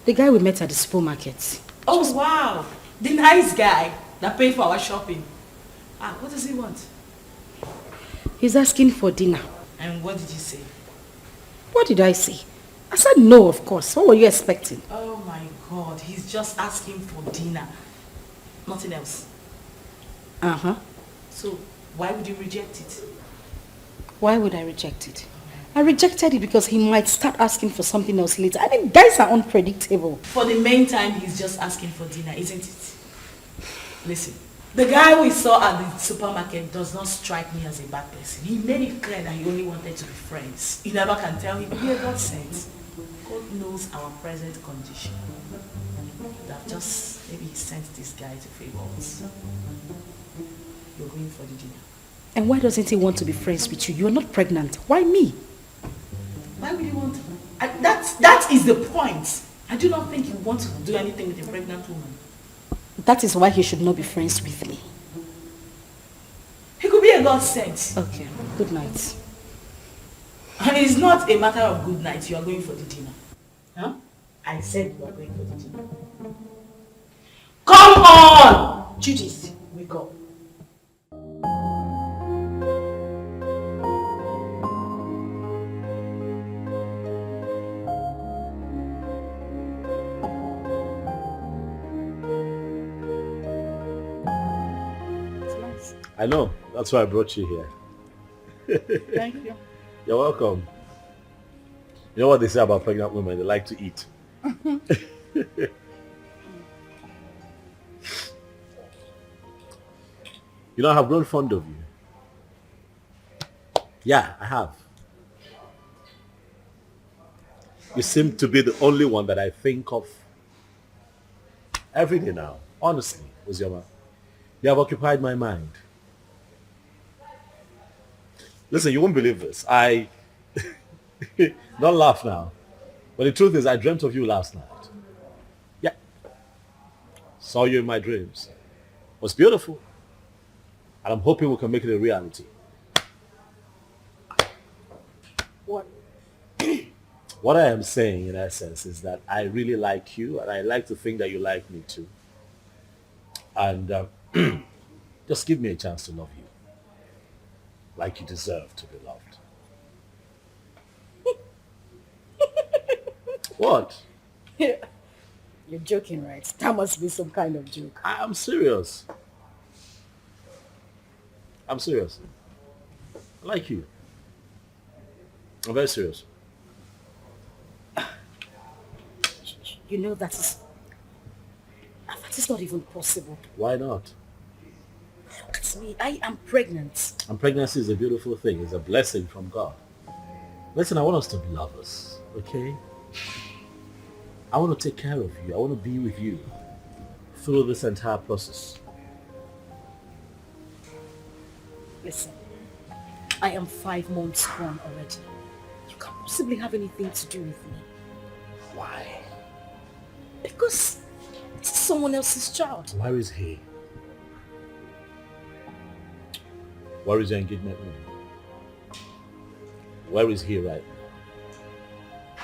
The guy we met at the supermarket. Oh, wow. The nice guy that paid for our shopping. What does he want? He's asking for dinner. And what did you say? What did I say? I said no, of course. What were you expecting? Oh my God, he's just asking for dinner. Nothing else. Uh-huh. So, why would you reject it? Why would I reject it? I rejected it because he might start asking for something else later. I mean, guys are unpredictable. For the main time, he's just asking for dinner, isn't it? Listen, the guy we saw at the supermarket does not strike me as a bad person. He made it clear that he only wanted to be friends. You never can tell him, yeah, God sends. God knows our present condition. That just, maybe he sent this guy to favor us. You're going for the dinner. And why doesn't he want to be friends with you? You're not pregnant. Why me? Why would he want to? That is the point. I do not think you want to do anything with a pregnant woman. That is why he should not be friends with me. He could be a godsend. Okay, good night. And it's not a matter of good night. You are going for the dinner. Huh? I said you are going for the dinner. Come on! Judith, wake up. I know. That's why I brought you here. Thank you. You're welcome. You know what they say about pregnant women? They like to eat. You know, I have grown fond of you. Yeah, I have. You seem to be the only one that I think of every day now. Honestly, Uzioma. You have occupied my mind. Listen, you won't believe this. Don't laugh now. But the truth is, I dreamt of you last night. Yeah. Saw you in my dreams. It was beautiful. And I'm hoping we can make it a reality. What? What I am saying, in essence, is that I really like you, and I like to think that you like me too. And just give me a chance to love you. Like you deserve to be loved. What? You're joking, right? That must be some kind of joke. I'm serious. I'm serious. I like you. I'm very serious. You know that is not even possible. Why not? Look at me. I am pregnant. And pregnancy is a beautiful thing. It's a blessing from God. Listen, I want us to be lovers, okay? I want to take care of you. I want to be with you through this entire process. Listen, I am 5 months gone already. You can't possibly have anything to do with me. Why? Because this is someone else's child. Where is he? Where is your engagement ring? Where is he right now?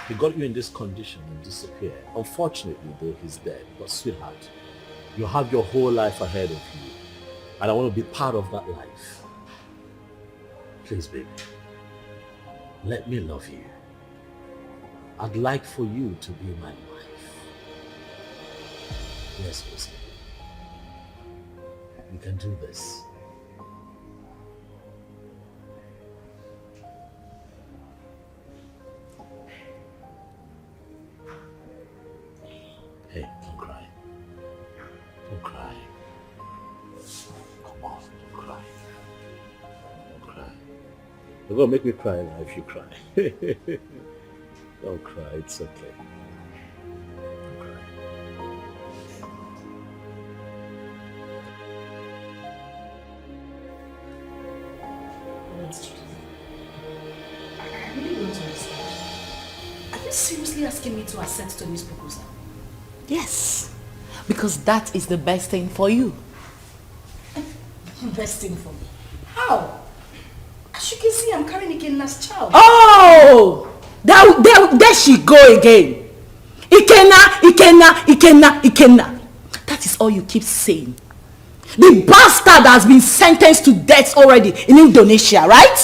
He got you in this condition and disappeared. Unfortunately, though, he's dead. But sweetheart, you have your whole life ahead of you. And I want to be part of that life. Please, baby, let me love you. I'd like for you to be my wife. Yes, Lucy. We can do this. Hey, don't cry. Don't cry. Come on, don't cry. Don't cry. You're gonna make me cry now if you cry. Don't cry, it's okay. Don't cry. I really don't understand. Are you seriously asking me to accept Tony's proposal? Yes, because that is the best thing for you. Best thing for me? How? As you can see, I'm carrying Ikenna's child. Oh! There she go again. Ikenna. That is all you keep saying. The bastard has been sentenced to death already in Indonesia, right?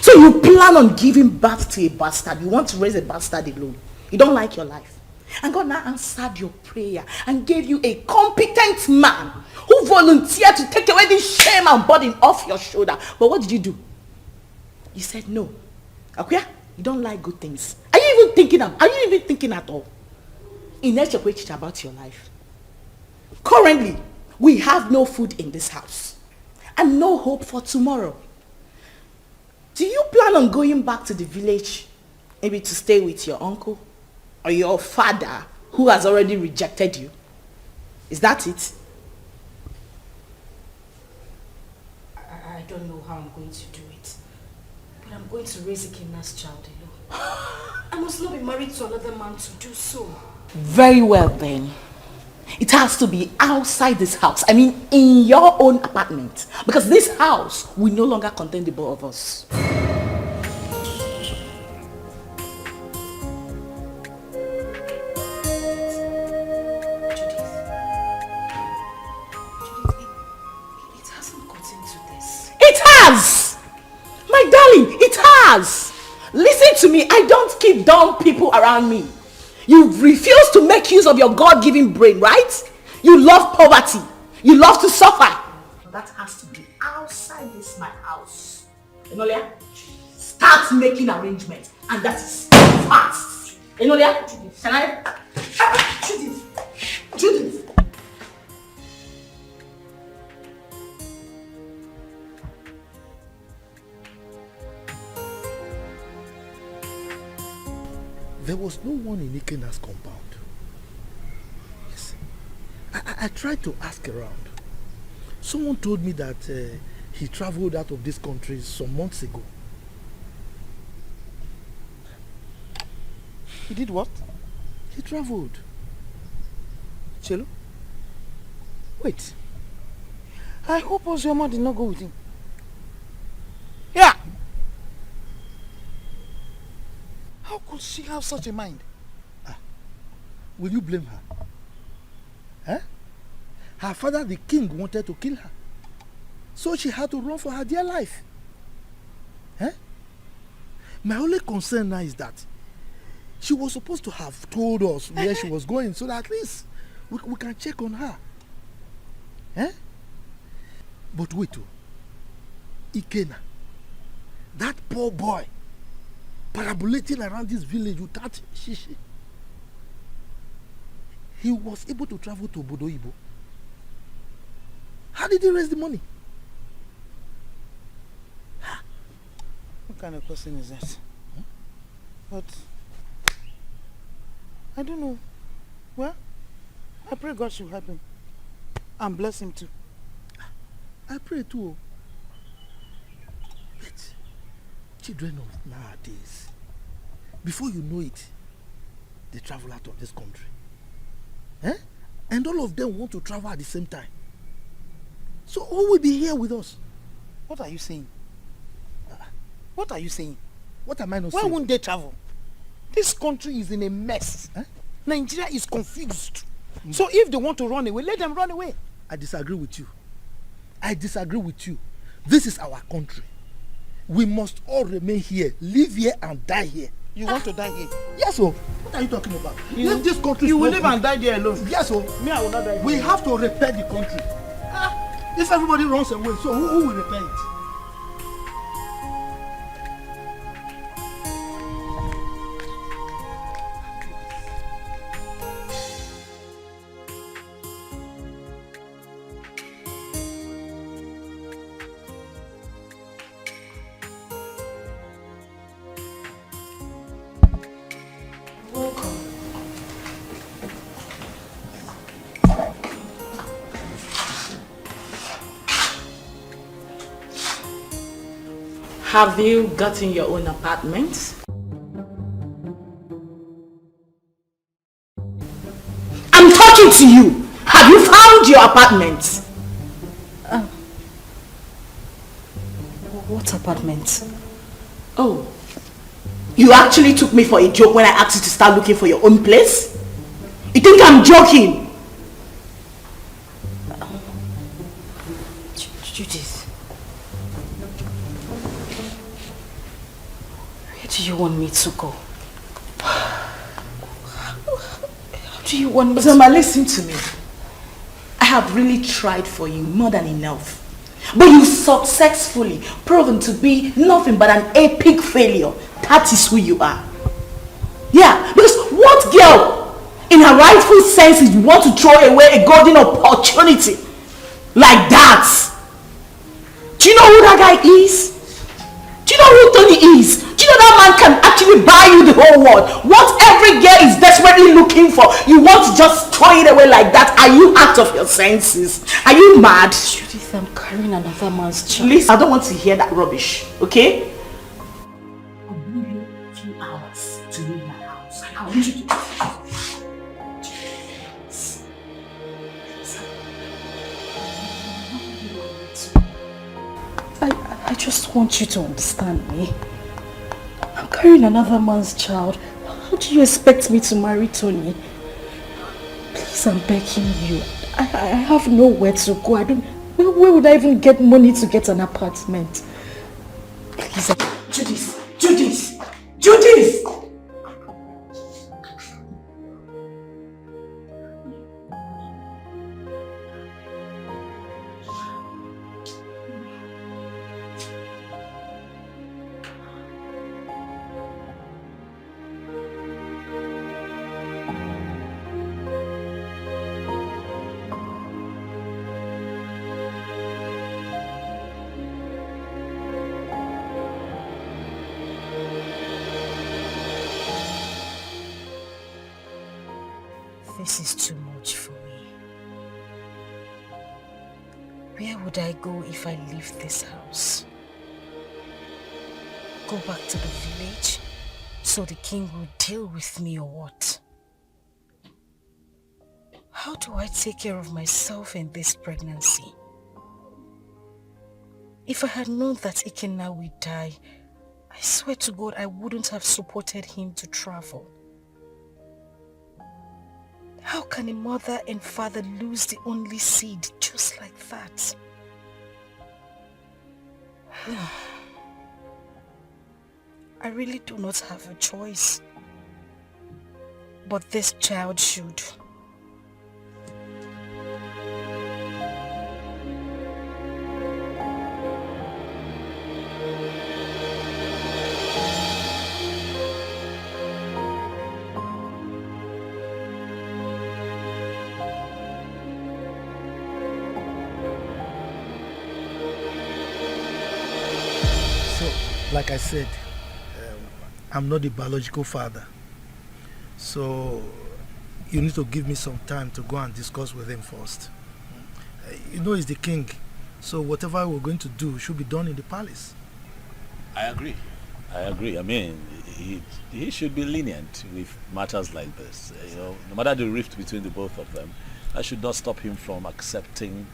So you plan on giving birth to a bastard. You want to raise a bastard alone. You don't like your life. And God now answered your prayer and gave you a competent man who volunteered to take away this shame and burden off your shoulder. But what did you do? You said no. Okay? You don't like good things. Are you even thinking at all? About your life. Currently, we have no food in this house and no hope for tomorrow. Do you plan on going back to the village, maybe to stay with your uncle or your father who has already rejected you? Is that it? I don't know how I'm going to do it, but I'm going to raise Ikenna's child alone. I must not be married to another man to do so. Very well then. It has to be outside this house. I mean, in your own apartment. Because this house will no longer contain the both of us. It hasn't gotten to this. It has! My darling, it has! Listen to me, I don't keep dumb people around me. You refuse to make use of your God-given brain, right? You love poverty. You love to suffer. That has to be outside this my house. Enolia, start making arrangements. And that is fast. Enolia, can I? Judith. There was no one in Ikenna's compound. Yes. I tried to ask around. Someone told me that he traveled out of this country some months ago. He did what? He traveled. Chelo? Wait. I hope Ozioma did not go with him. Yeah! How could she have such a mind? Will you blame her? Eh? Her father, the king, wanted to kill her. So she had to run for her dear life. Eh? My only concern now is that she was supposed to have told us where she was going so that at least we can check on her. Eh? But wait, Ikenna, that poor boy, parabolating around this village without shishi. He was able to travel to Bodoibo. How did he raise the money? What kind of question is that? But I don't know. Well, I pray God should help him and bless him too. I pray too. But children of nowadays, before you know it, they travel out of this country. Eh? And all of them want to travel at the same time. So who will be here with us? What are you saying? What are you saying? What am I not Why saying? won't they travel? This country is in a mess. Eh? Nigeria is confused. So if they want to run away, let them run away. I disagree with you. I disagree with you. This is our country. We must all remain here, live here and die here. You want to die here? Yes, sir. What are you talking about? If this country you will live and die there alone. Yes, sir. Me, I will not die here. We have to repair the country. If everybody runs away, so who will repair it? Have you gotten your own apartment? I'm talking to you. Have you found your apartment? What apartment? Oh, you actually took me for a joke when I asked you to start looking for your own place? You think I'm joking? Judith, where do you want me to go? How do you want me to... Zoma, listen to me. I have really tried for you more than enough. But you successfully proven to be nothing but an epic failure. That is who you are. Yeah, because what girl in her rightful senses want to throw away a golden opportunity like that? Do you know who that guy is? Do you know who Tony is? Do you know that man can actually buy you the whole world? What every girl is desperately looking for, you want to just throw it away like that? Are you out of your senses? Are you mad? Judith, I'm carrying another man's child. Please, I don't want to hear that rubbish, okay? I'll give you 2 hours to leave my house. I want you to... I just want you to understand me. I'm carrying another man's child. How do you expect me to marry Tony? Please, I'm begging you. I have nowhere to go. Where would I even get money to get an apartment? Please. Judith! This is too much for me. Where would I go if I leave this house? Go back to the village so the king will deal with me or what? How do I take care of myself in this pregnancy? If I had known that Ikenna will die, I swear to God I wouldn't have supported him to travel. How can a mother and father lose the only seed just like that? I really do not have a choice. But this child should. Like I said, I'm not the biological father. So you need to give me some time to go and discuss with him first. You know he's the king, so whatever we're going to do should be done in the palace. I agree. I mean, he should be lenient with matters like this. You know, no matter the rift between the both of them, that should not stop him from accepting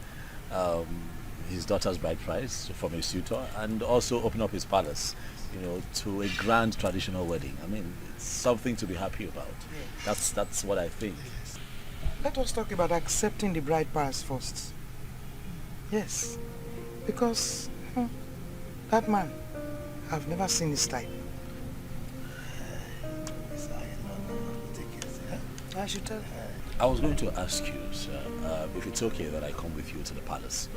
his daughter's bride price from a suitor and also open up his palace, you know, to a grand traditional wedding. I mean, it's something to be happy about. That's what I think. Let us talk about accepting the bride price first. Yes, because that man, I've never seen his type. I should tell her. I was going to ask you, sir, if it's okay that I come with you to the palace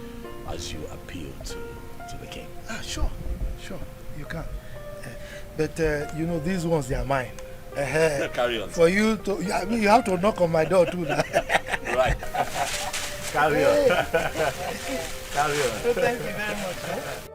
as you appeal to the king. Sure, you can. But you know, these ones, they are mine. Carry on. For you to, I mean, you have to knock on my door too now. Right. Carry on. Carry on. So thank you very much.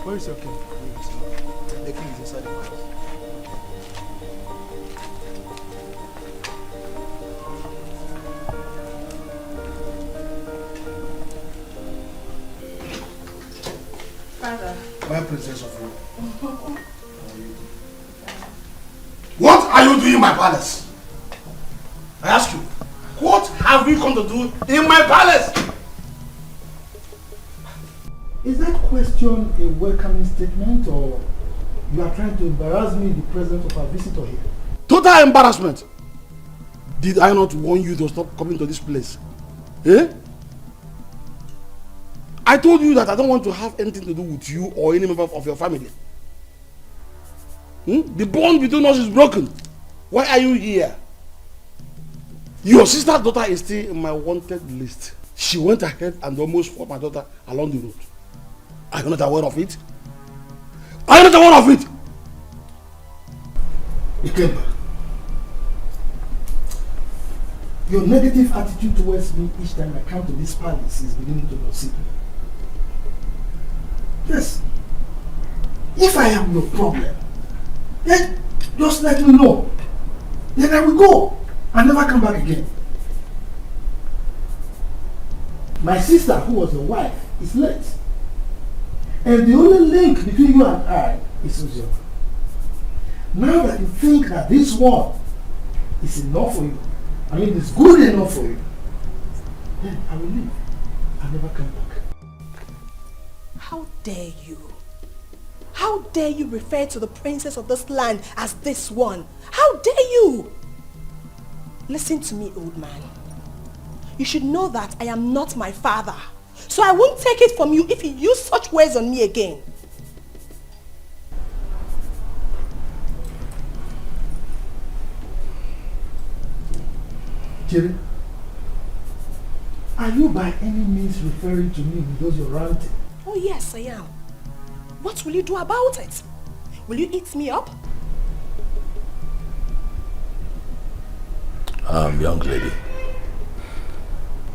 Where is your king? The king is inside the palace. Father. My princess of Rome. What are you doing in my palace? I ask you, what have you come to do in my palace? Is that question a welcoming statement, or you are trying to embarrass me in the presence of our visitor here? Total embarrassment. Did I not warn you to stop coming to this place? Eh? I told you that I don't want to have anything to do with you or any member of your family. The bond between us is broken. Why are you here? Your sister's daughter is still in my wanted list. She went ahead and almost fought my daughter along the road. Are you not aware of it? Are you not aware of it? Ikemba, your negative attitude towards me each time I come to this palace is beginning to unseat me. Yes. If I am your problem, then just let me know. Then I will go and never come back again. My sister, who was your wife, is late. And the only link between you and I is Uju. Now that you think that this one is enough for you, I mean it's good enough for you, then I will leave. I'll never come back. How dare you? How dare you refer to the princess of this land as this one? How dare you? Listen to me, old man. You should know that I am not my father. So I won't take it from you if you use such words on me again. Jerry, are you by any means referring to me with those you're ranting? Oh yes, I am. What will you do about it? Will you eat me up? Young lady,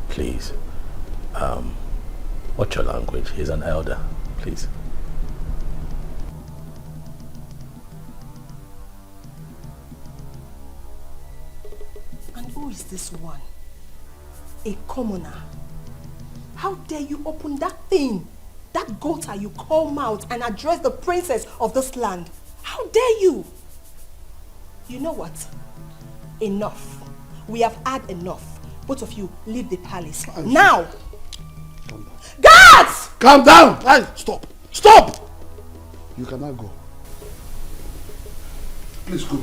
please, watch your language. He's an elder, please. And who is this one? A commoner. How dare you open that thing, that gutter you call mouth, and address the princess of this land? How dare you? You know what? Enough. We have had enough. Both of you, leave the palace. Now! Calm down. Guards! Calm down! Hey, stop! Stop! You cannot go. Please go.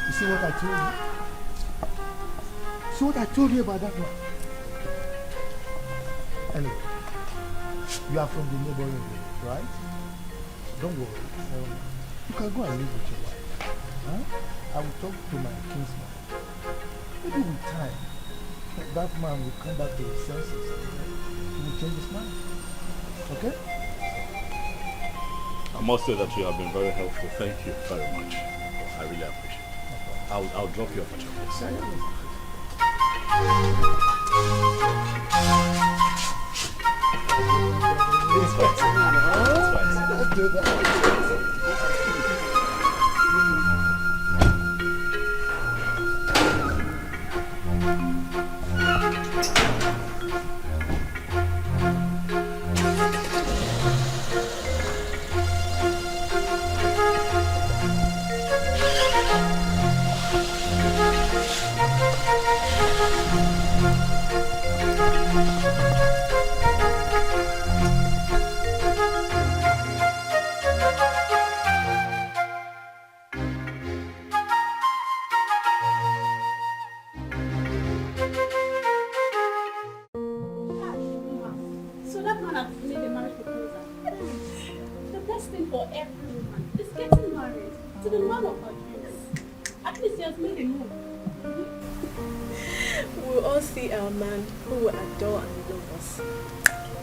You see what I told you? See what I told you about that one? Anyway, you are from the neighboring village, right? Don't worry. You can go and live with your wife. Huh? I will talk to my kinsman. Maybe with time, that man will come back to his senses and he will change his mind. Okay? I must say that you have been very helpful. Thank you very much. I really appreciate it. I'll drop you off at your place. It's fine. Let's do that.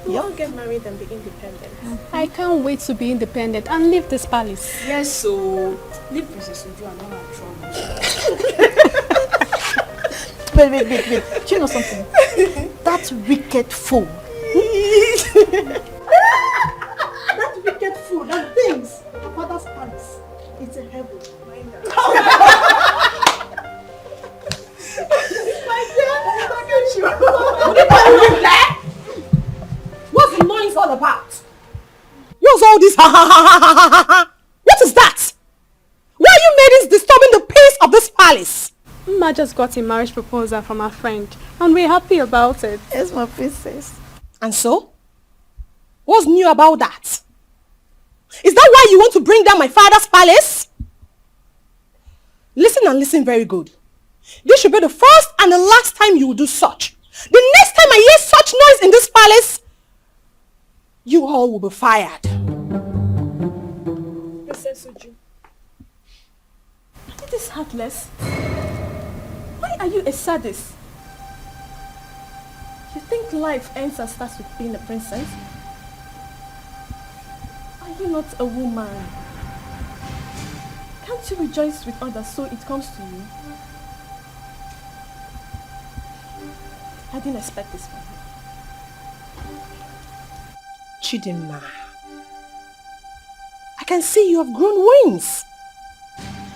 We'll all get married and be independent. I can't wait to be independent and leave this palace. Yes, so leave Princess Uju and all her troubles. Wait. Do you know something? That wicked fool. That wicked fool that thinks her father's palace is a heaven. What's the noise all about? What's all this? What is that? Why are you ladies disturbing the peace of this palace? Ma just got a marriage proposal from her friend and we're happy about it. Yes, my princess. And so? What's new about that? Is that why you want to bring down my father's palace? Listen and listen very good. This should be the first and the last time you will do such. The next time I hear such noise in this palace, you all will be fired. Princess Uju, it is heartless. Why are you a sadist? You think life ends and starts with being a princess? Are you not a woman? Can't you rejoice with others so it comes to you? I didn't expect this from you. Chidinma, I can see you have grown wings.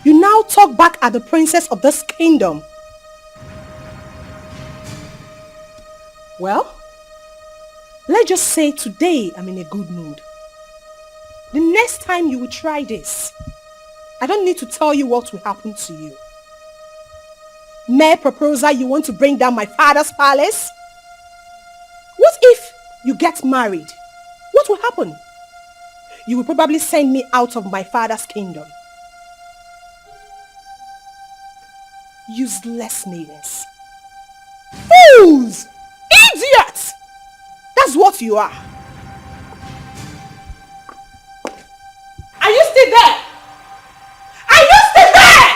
You now talk back at the princess of this kingdom. Well, let's just say today I'm in a good mood. The next time you will try this, I don't need to tell you what will happen to you. Mere proposal, you want to bring down my father's palace? What if you get married? What will happen? You will probably send me out of my father's kingdom. Useless maidens. Fools! Idiots! That's what you are. Are you still there? Are you still there?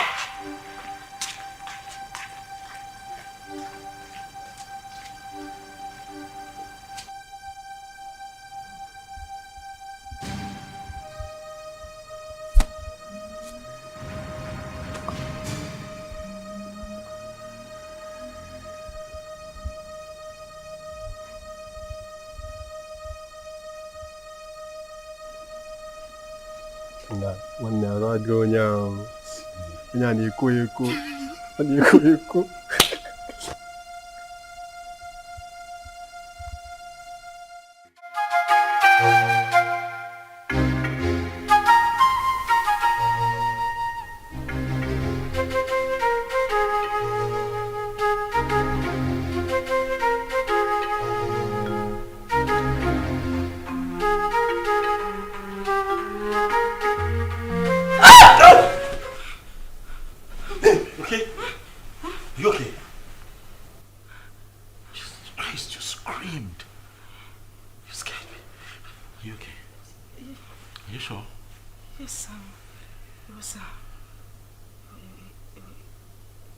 Nwanne arụ adịghị onye ahụ. Onye a na-eko eko. Ọ na-eko eko.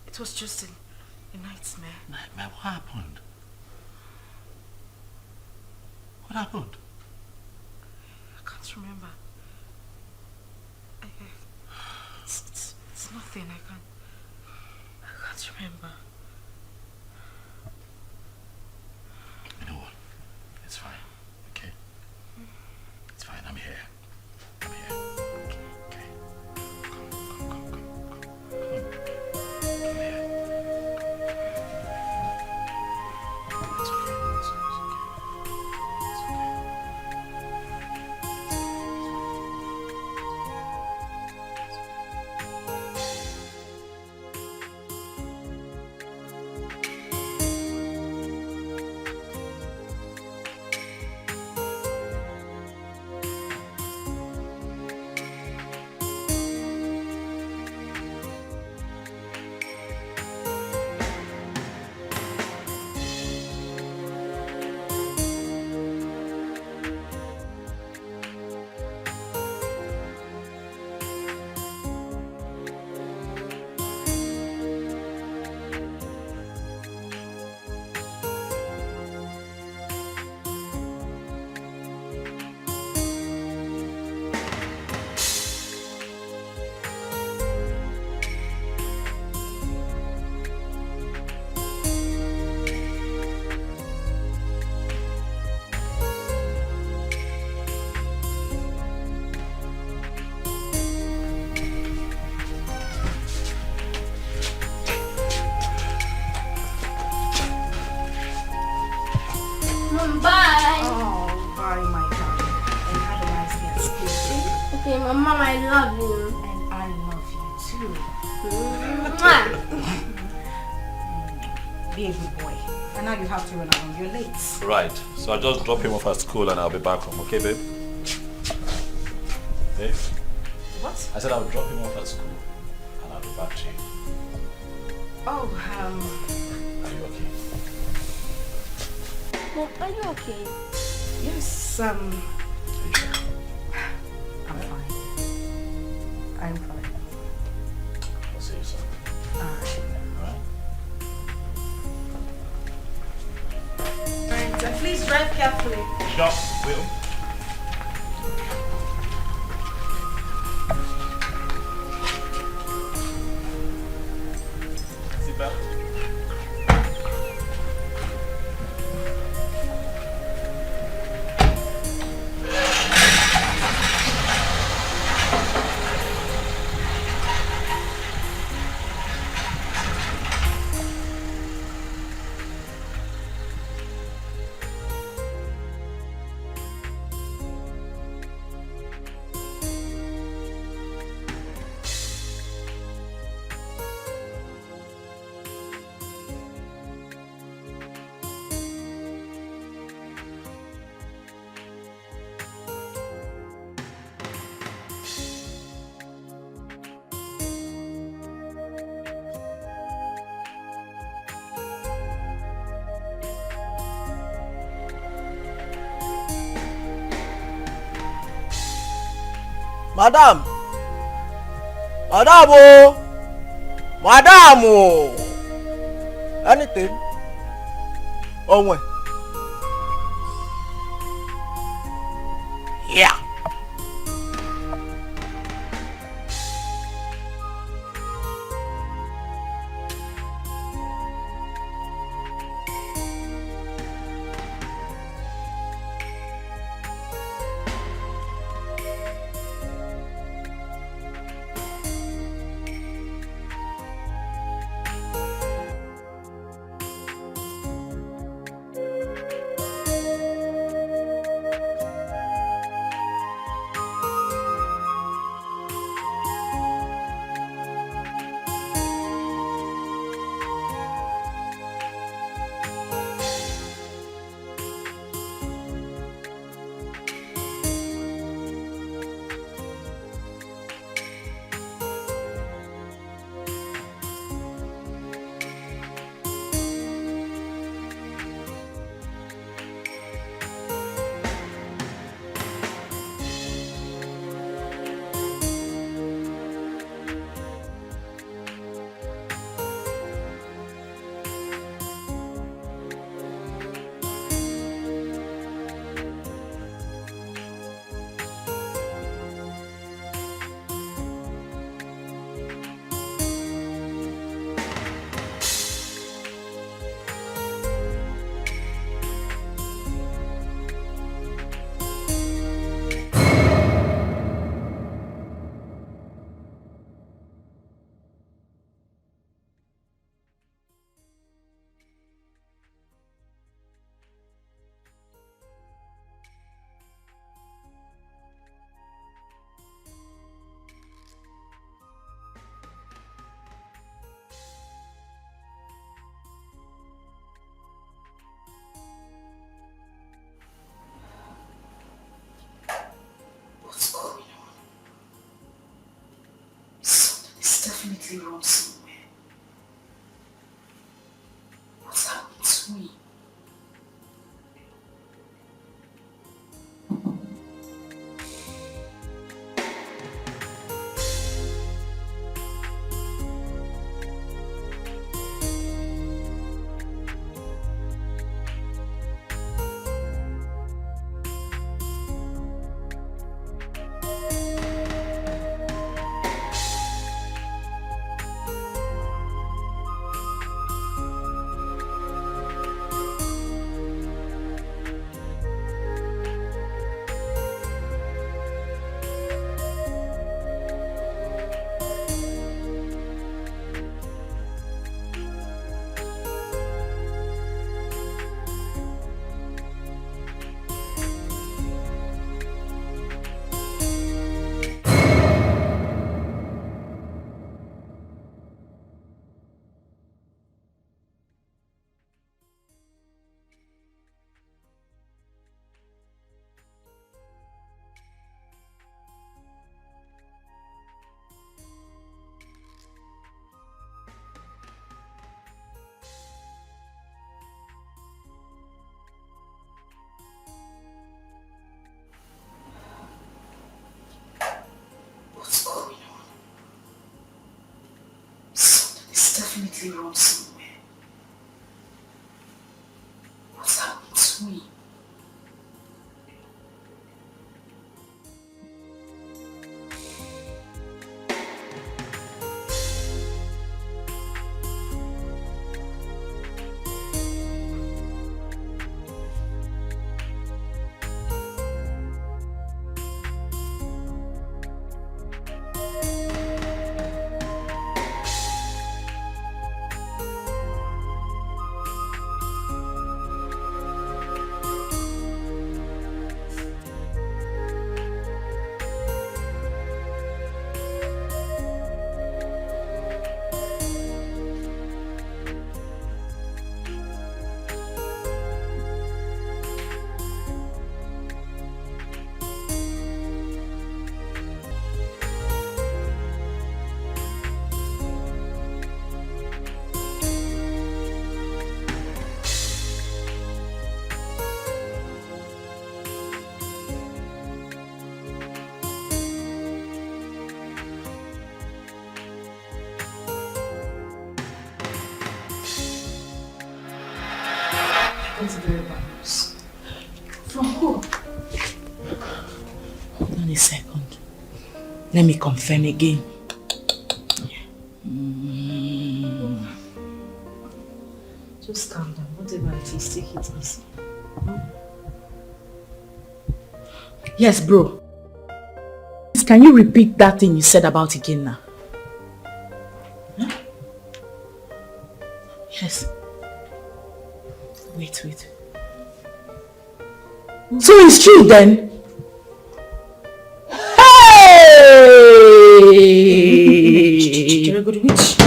It was just a nightmare. Nightmare? What happened? What happened? I can't remember. It's nothing. I can't remember. You know what? It's fine. Okay? It's fine. I'm here. I'm here. Okay. Come. Come here. It's okay. It's okay. love you. And I love you too. Be a good boy. And now you have to run around. You're late. Right. So I'll just drop him off at school and I'll be back home. Okay, babe? Babe? What? I said I'll drop him off at school and I'll be back to you. Oh, Are you okay? Mom, are you okay? yes, Are you sure? I'm fine. I'm fine. I'll see you soon. Alright. Alright? Alright, please drive carefully. Sure, will. Seatbelt. Madam! Madam! Oh! Madam! Oh! Anything? Oh, when? Yeah! Definitely wrong somewhere. What's happened to me? getting wrong somewhere. What's happening to me? That's very bad news. From who? Hold on a second. Let me confirm again. Just calm down. Whatever it is, take it easy. Yes, bro. Can you repeat that thing you said about again now? Huh? Yes. Wait. So it's true then? Hey!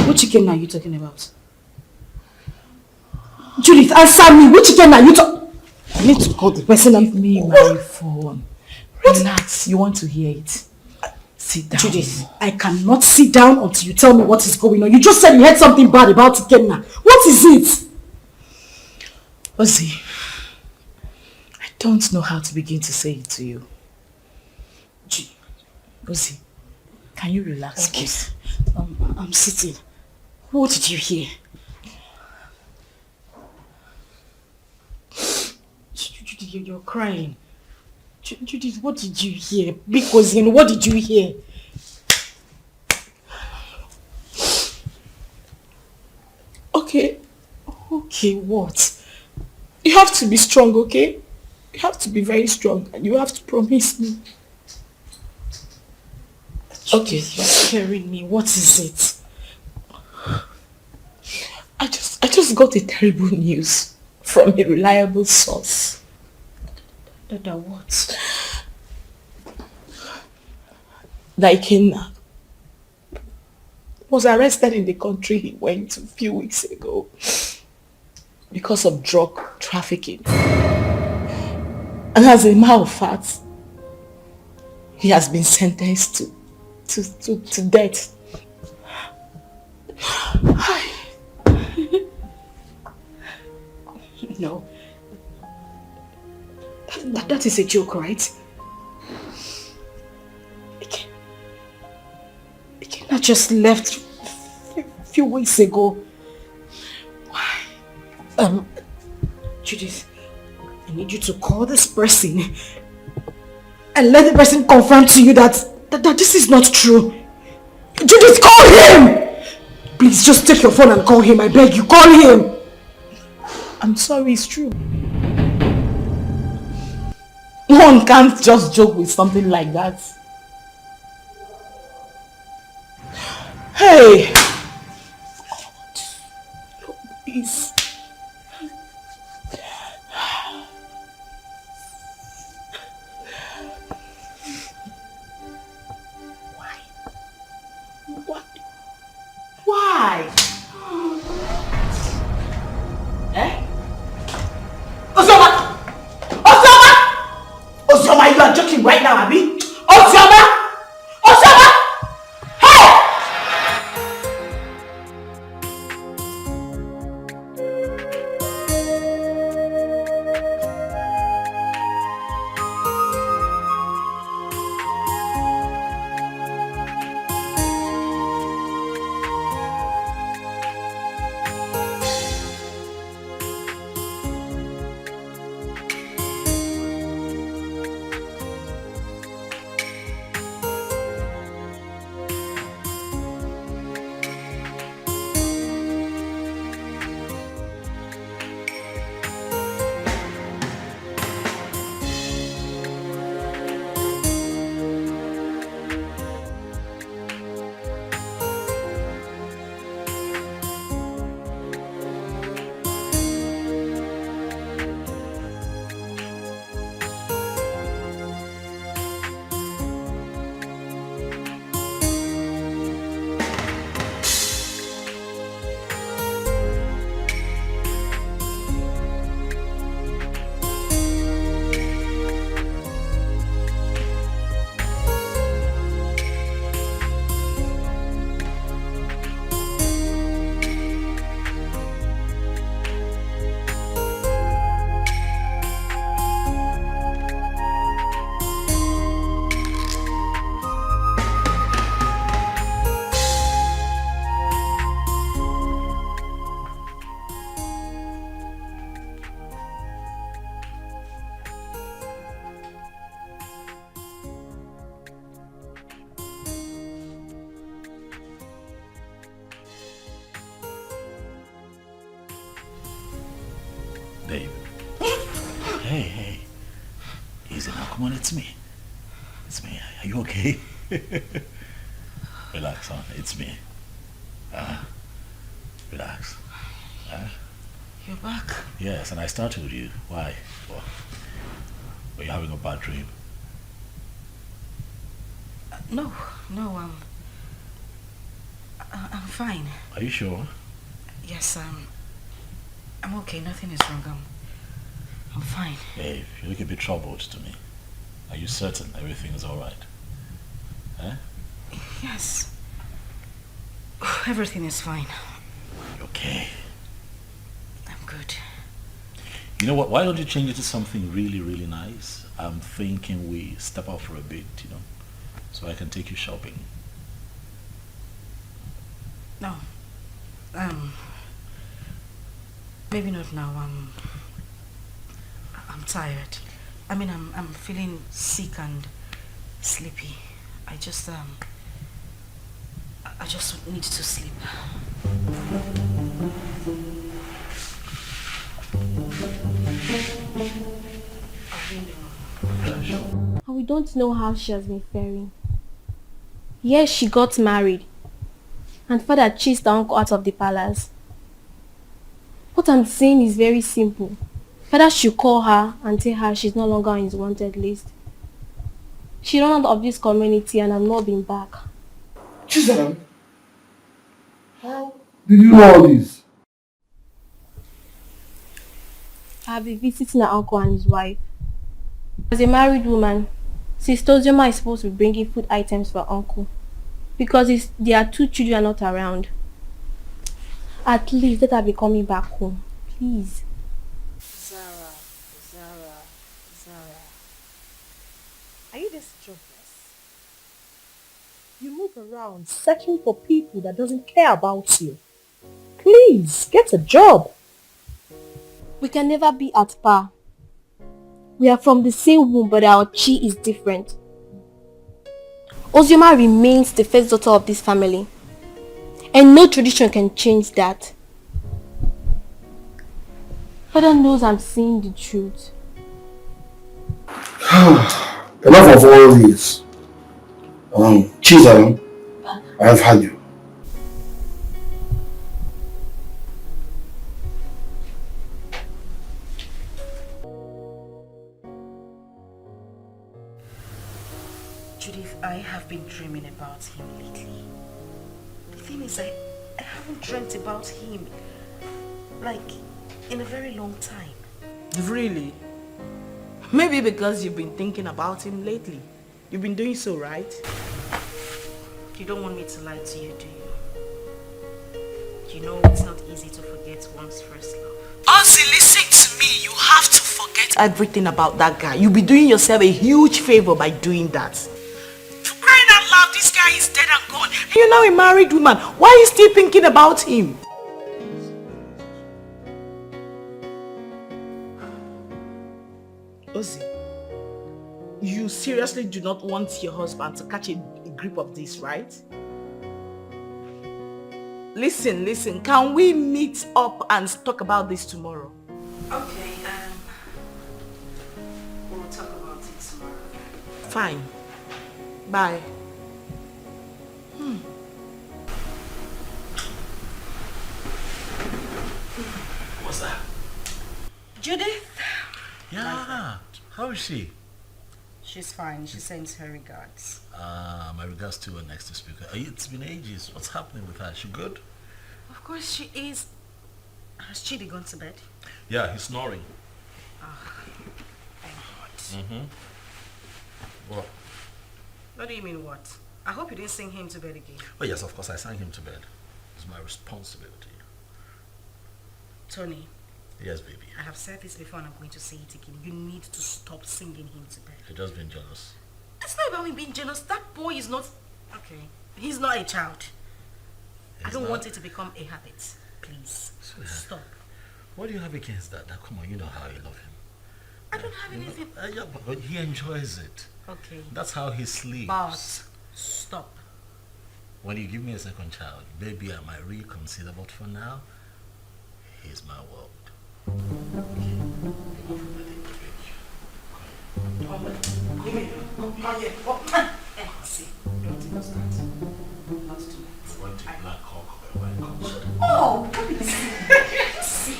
Which chicken are you talking about? Judith, answer me. Which chicken are you talking? I need to call the person. Give me my phone. Relax. You want to hear it? Sit down. Judith, I cannot sit down until you tell me what is going on. You just said you heard something bad about Ikenna. What is it? Ozzy, I don't know how to begin to say it to you. Ozzy, can you relax, please? I'm sitting. What did you hear? Judith, you're crying. Judith, what did you hear? Because what did you hear? Okay, what? You have to be strong, okay? You have to be very strong and you have to promise me. Okay, you're scaring me. What is it? I just got a terrible news from a reliable source. That what? That Ikenna was arrested in the country he went a few weeks ago because of drug trafficking. And as a matter of fact, he has been sentenced to death. No. That is a joke, right? Ikenna just left a few weeks ago. Why? Judith, I need you to call this person and let the person confirm to you that this is not true. Judith, call him! Please, just take your phone and call him. I beg you, call him. I'm sorry, it's true. One can't just joke with something like that. Hey! God, please. Why? Eh? Ozoma, you are joking right now, Abi? Ozoma! Hey! Hey. Easy now. Come on, it's me. It's me. Are you okay? Relax, son. It's me. Relax. You're back? Yes, and I started with you. Why? Well, were you having a bad dream? No, I'm fine. Are you sure? Yes, I'm okay. Nothing is wrong. I'm fine. Hey, you look a bit troubled to me. Are you certain everything is all right? Yes. Everything is fine. Okay. I'm good. You know what? Why don't you change it to something really, really nice? I'm thinking we step out for a bit, so I can take you shopping. No. Maybe not now. I'm tired. I mean, I'm feeling sick and sleepy. I just need to sleep. And we don't know how she has been faring. Yes, she got married. And father chased the uncle out of the palace. What I'm saying is very simple. Father should call her and tell her she's no longer on his wanted list. She ran out of this community and has not been back. Chizaram, how did you know all this? I have been visiting her uncle and his wife. As a married woman, Sister Ozoma is supposed to be bringing food items for her uncle. Because their 2 children are not around. At least let her be coming back home. Please. Zara. Are you this jobless? You move around searching for people that doesn't care about you. Please, get a job. We can never be at par. We are from the same womb, but our chi is different. Ozioma remains the first daughter of this family. And no tradition can change that. Father knows I'm saying the truth. Enough of all this. Chizaram, I have had you. Judith, I have been dreaming about him lately. The thing is, I haven't dreamt about him, like, in a very long time. Really? Maybe because you've been thinking about him lately. You've been doing so, right? You don't want me to lie to you, do you? You know it's not easy to forget one's first love. Ozzy, listen to me. You have to forget everything about that guy. You'll be doing yourself a huge favor by doing that. For crying out loud, this guy is dead and gone. And you're now a married woman. Why are you still thinking about him? Ozzy, you seriously do not want your husband to catch a grip of this, right? Listen, can we meet up and talk about this tomorrow? Okay, we'll talk about it tomorrow. Fine. Bye. What's that? Judith? Yeah. How is she? She's fine. She sends her regards. My regards to her next speaker. It's been ages. What's happening with her? Is she good? Of course she is. Has Chidi gone to bed? Yeah, he's snoring. Oh, thank God. What? What do you mean what? I hope you didn't sing him to bed again. Oh yes, of course I sang him to bed. It's my responsibility. Tony. Yes, baby. I have said this before and I'm going to say it again. You need to stop singing him to bed. You're just being jealous. It's not about me being jealous. That boy is not... Okay. He's not a child. I don't want it to become a habit. Please. Stop. What do you have against that? Come on, you know how you love him. I don't have anything... Yeah, but he enjoys it. Okay. That's how he sleeps. But stop. When you give me a second child, maybe I might reconsider, but for now, he's my world. Okay. me. Not yet. See, you want to go start? Not tonight. I want a black cock or a white cock. Oh, see.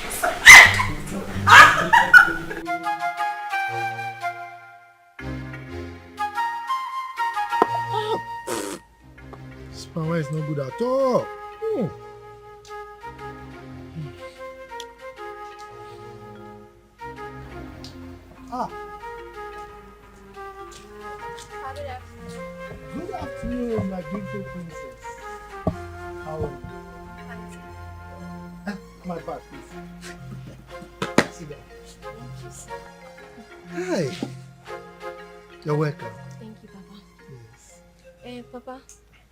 Power is not good at all. Good afternoon, my beautiful princess. How are you? My bag, please. Sit down. Hi. You're welcome. Thank you, Papa. Yes. Papa,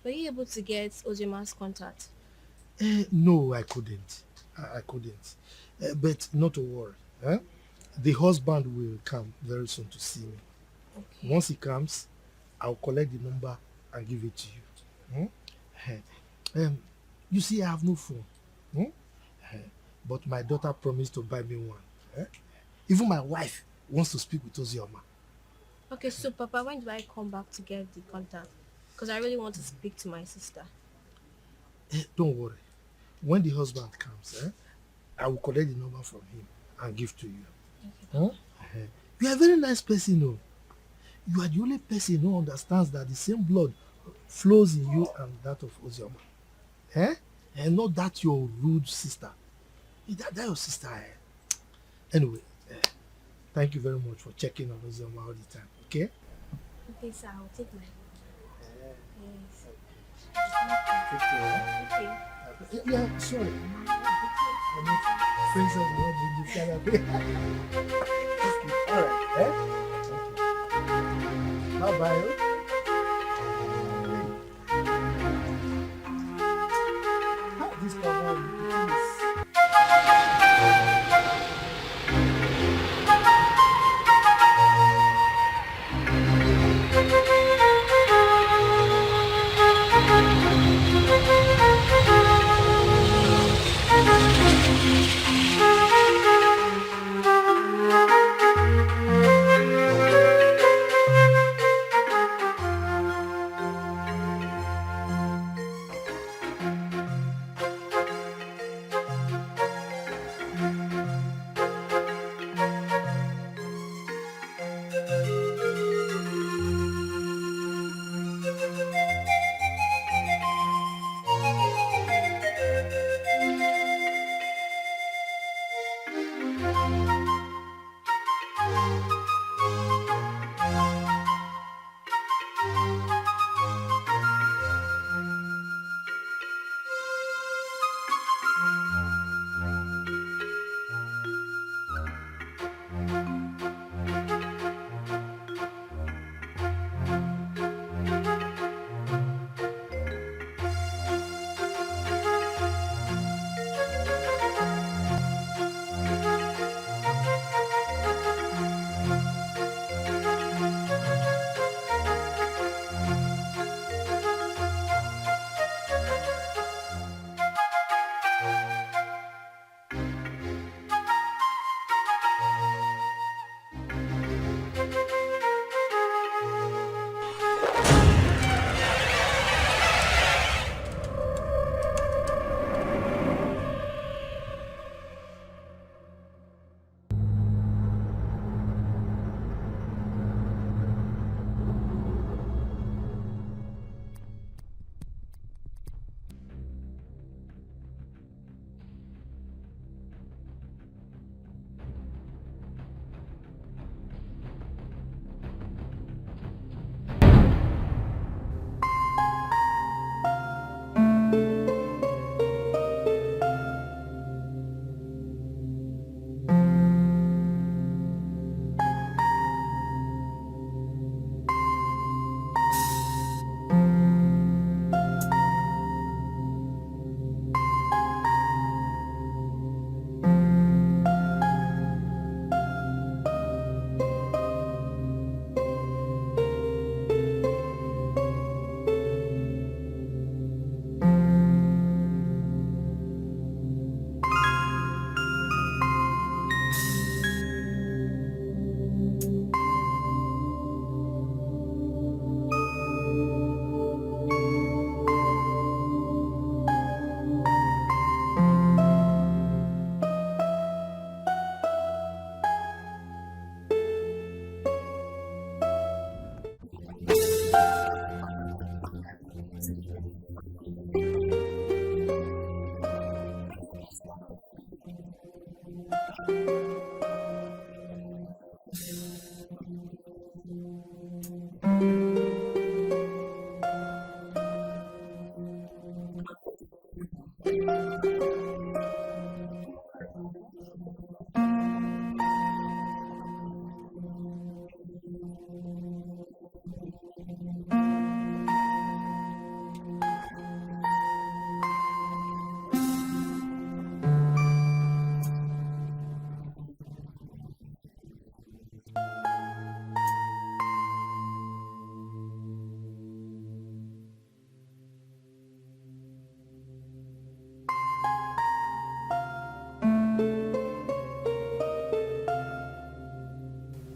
were you able to get Ojima's contact? No, I couldn't. I couldn't. But not to worry. The husband will come very soon to see me. Okay. Once he comes, I'll collect the number and give it to you. You see, I have no phone. But my daughter promised to buy me one. Even my wife wants to speak with Ozioma. Okay, so Papa, when do I come back to get the contact? Because I really want to speak to my sister. Don't worry. When the husband comes, I will collect the number from him and give to you. Okay. You are a very nice person, though. You are the only person who understands that the same blood flows in you and that of Ozioma. And not that your rude sister. That your sister. Anyway, thank you very much for checking on Ozioma all the time, okay? Okay, sir, I'll take my... Yes. Take care. Okay. Yeah, sorry. Friends of the Alright, bye-bye. This cover is...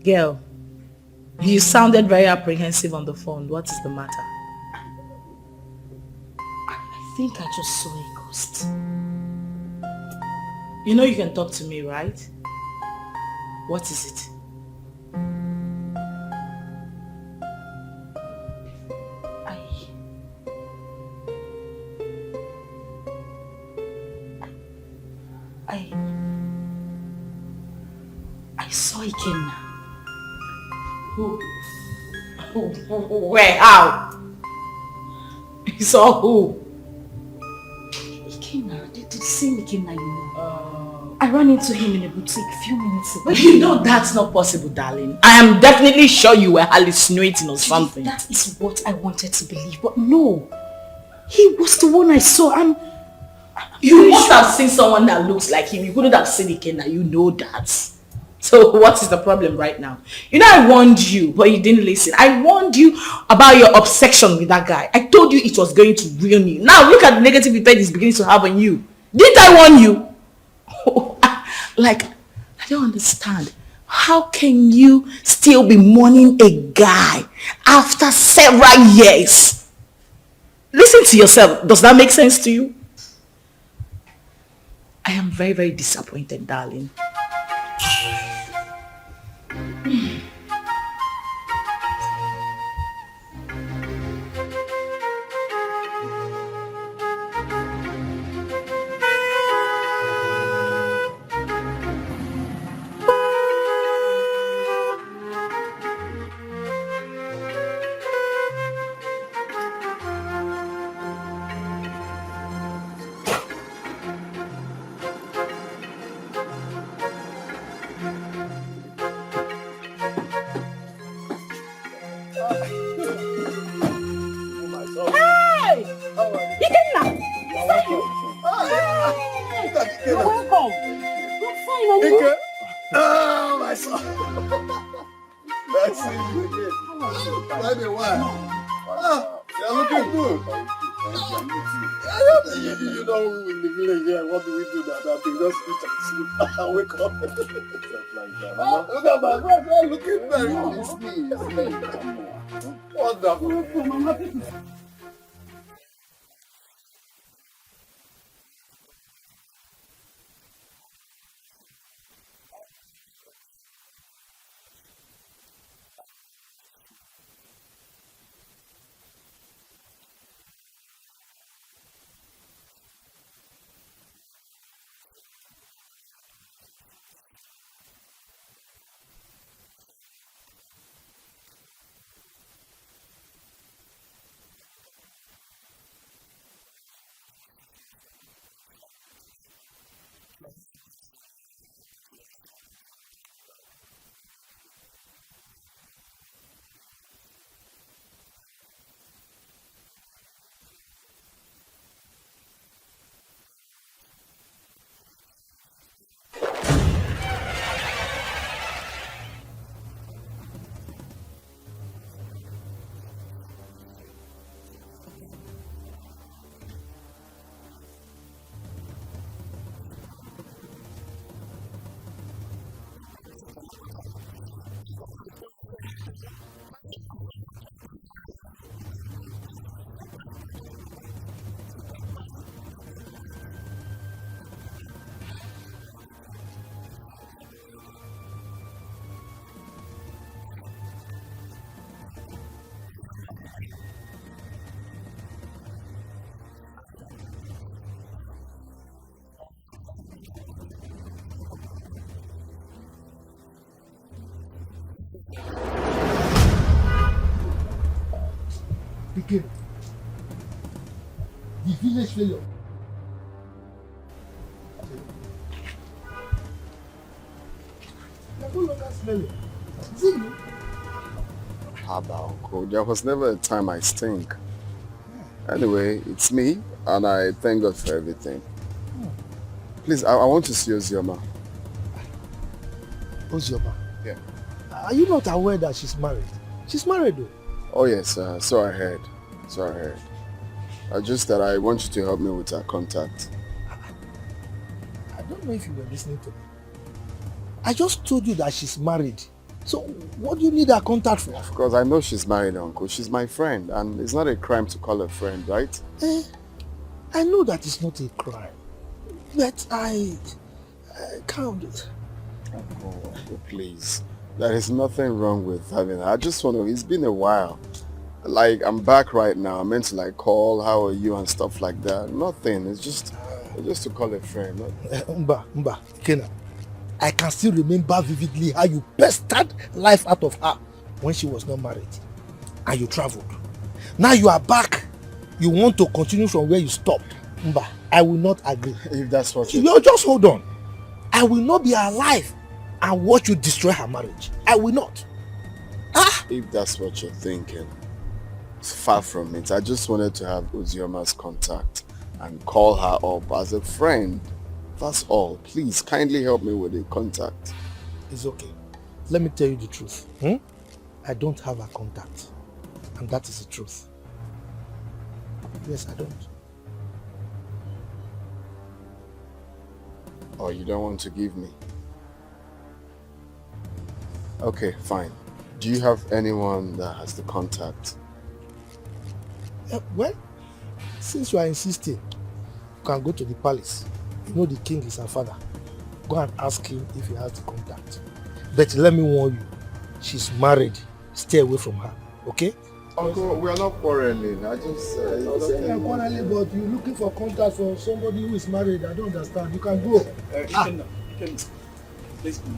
Girl, you sounded very apprehensive on the phone. What is the matter? I think I just saw a ghost. You know you can talk to me, right? What is it? I saw Ikenna. Where? How? You saw who? Ikenna. The same Ikenna you know. I ran into him in a boutique a few minutes ago. But you know that's not possible, darling. I am definitely sure you were hallucinating or something. That is what I wanted to believe, but no. He was the one I saw. You must have seen someone that looks like him. You couldn't have seen Ikenna. You know that. So what is the problem right now? You know I warned you, but you didn't listen. I warned you about your obsession with that guy. I told you it was going to ruin you. Now look at the negative effect it's beginning to have on you. Didn't I warn you? Like, I don't understand. How can you still be mourning a guy after several years? Listen to yourself. Does that make sense to you? I am very, very disappointed, darling. Wake up. Look at my friend. Look at me. It's me. Wonderful. I'm happy to. The village failure. You're no longer smelling. Is it you? Haba, Uncle. There was never a time I stink. Anyway, it's me, and I thank God for everything. Please, I want to see Ozioma. Ozioma? Yeah. Are you not aware that she's married? She's married though. Oh yes, so I heard. Just that I want you to help me with her contact. I don't know if you were listening to me. I just told you that she's married. So what do you need her contact for? Of course, I know she's married, Uncle. She's my friend, and it's not a crime to call her friend, right? I know that it's not a crime, but I can't. Uncle, please. There is nothing wrong with having her. I just want to, it's been a while. Like, I'm back right now. I meant to like call, how are you and stuff like that. Nothing. It's just to call a friend. Mba, Kena. I can still remember vividly how you pestered life out of her when she was not married. And you traveled. Now you are back. You want to continue from where you stopped. Mba, I will not agree. If that's what you just hold on. I will not be alive and watch you destroy her marriage. I will not. If that's what you're thinking, it's far from it. I just wanted to have Ozioma's contact and call her up as a friend. That's all. Please, kindly help me with the contact. It's okay. Let me tell you the truth. I don't have her contact. And that is the truth. Yes, I don't. Oh, you don't want to give me? Okay, fine. Do you have anyone that has the contact? Well, since you are insisting, you can go to the palace. You know the king is her father. Go and ask him if he has the contact. But let me warn you, she's married. Stay away from her, okay? Uncle, we are not quarreling. I just... you are quarreling, but you're looking for contact for somebody who is married. I don't understand. You can go. Let's go.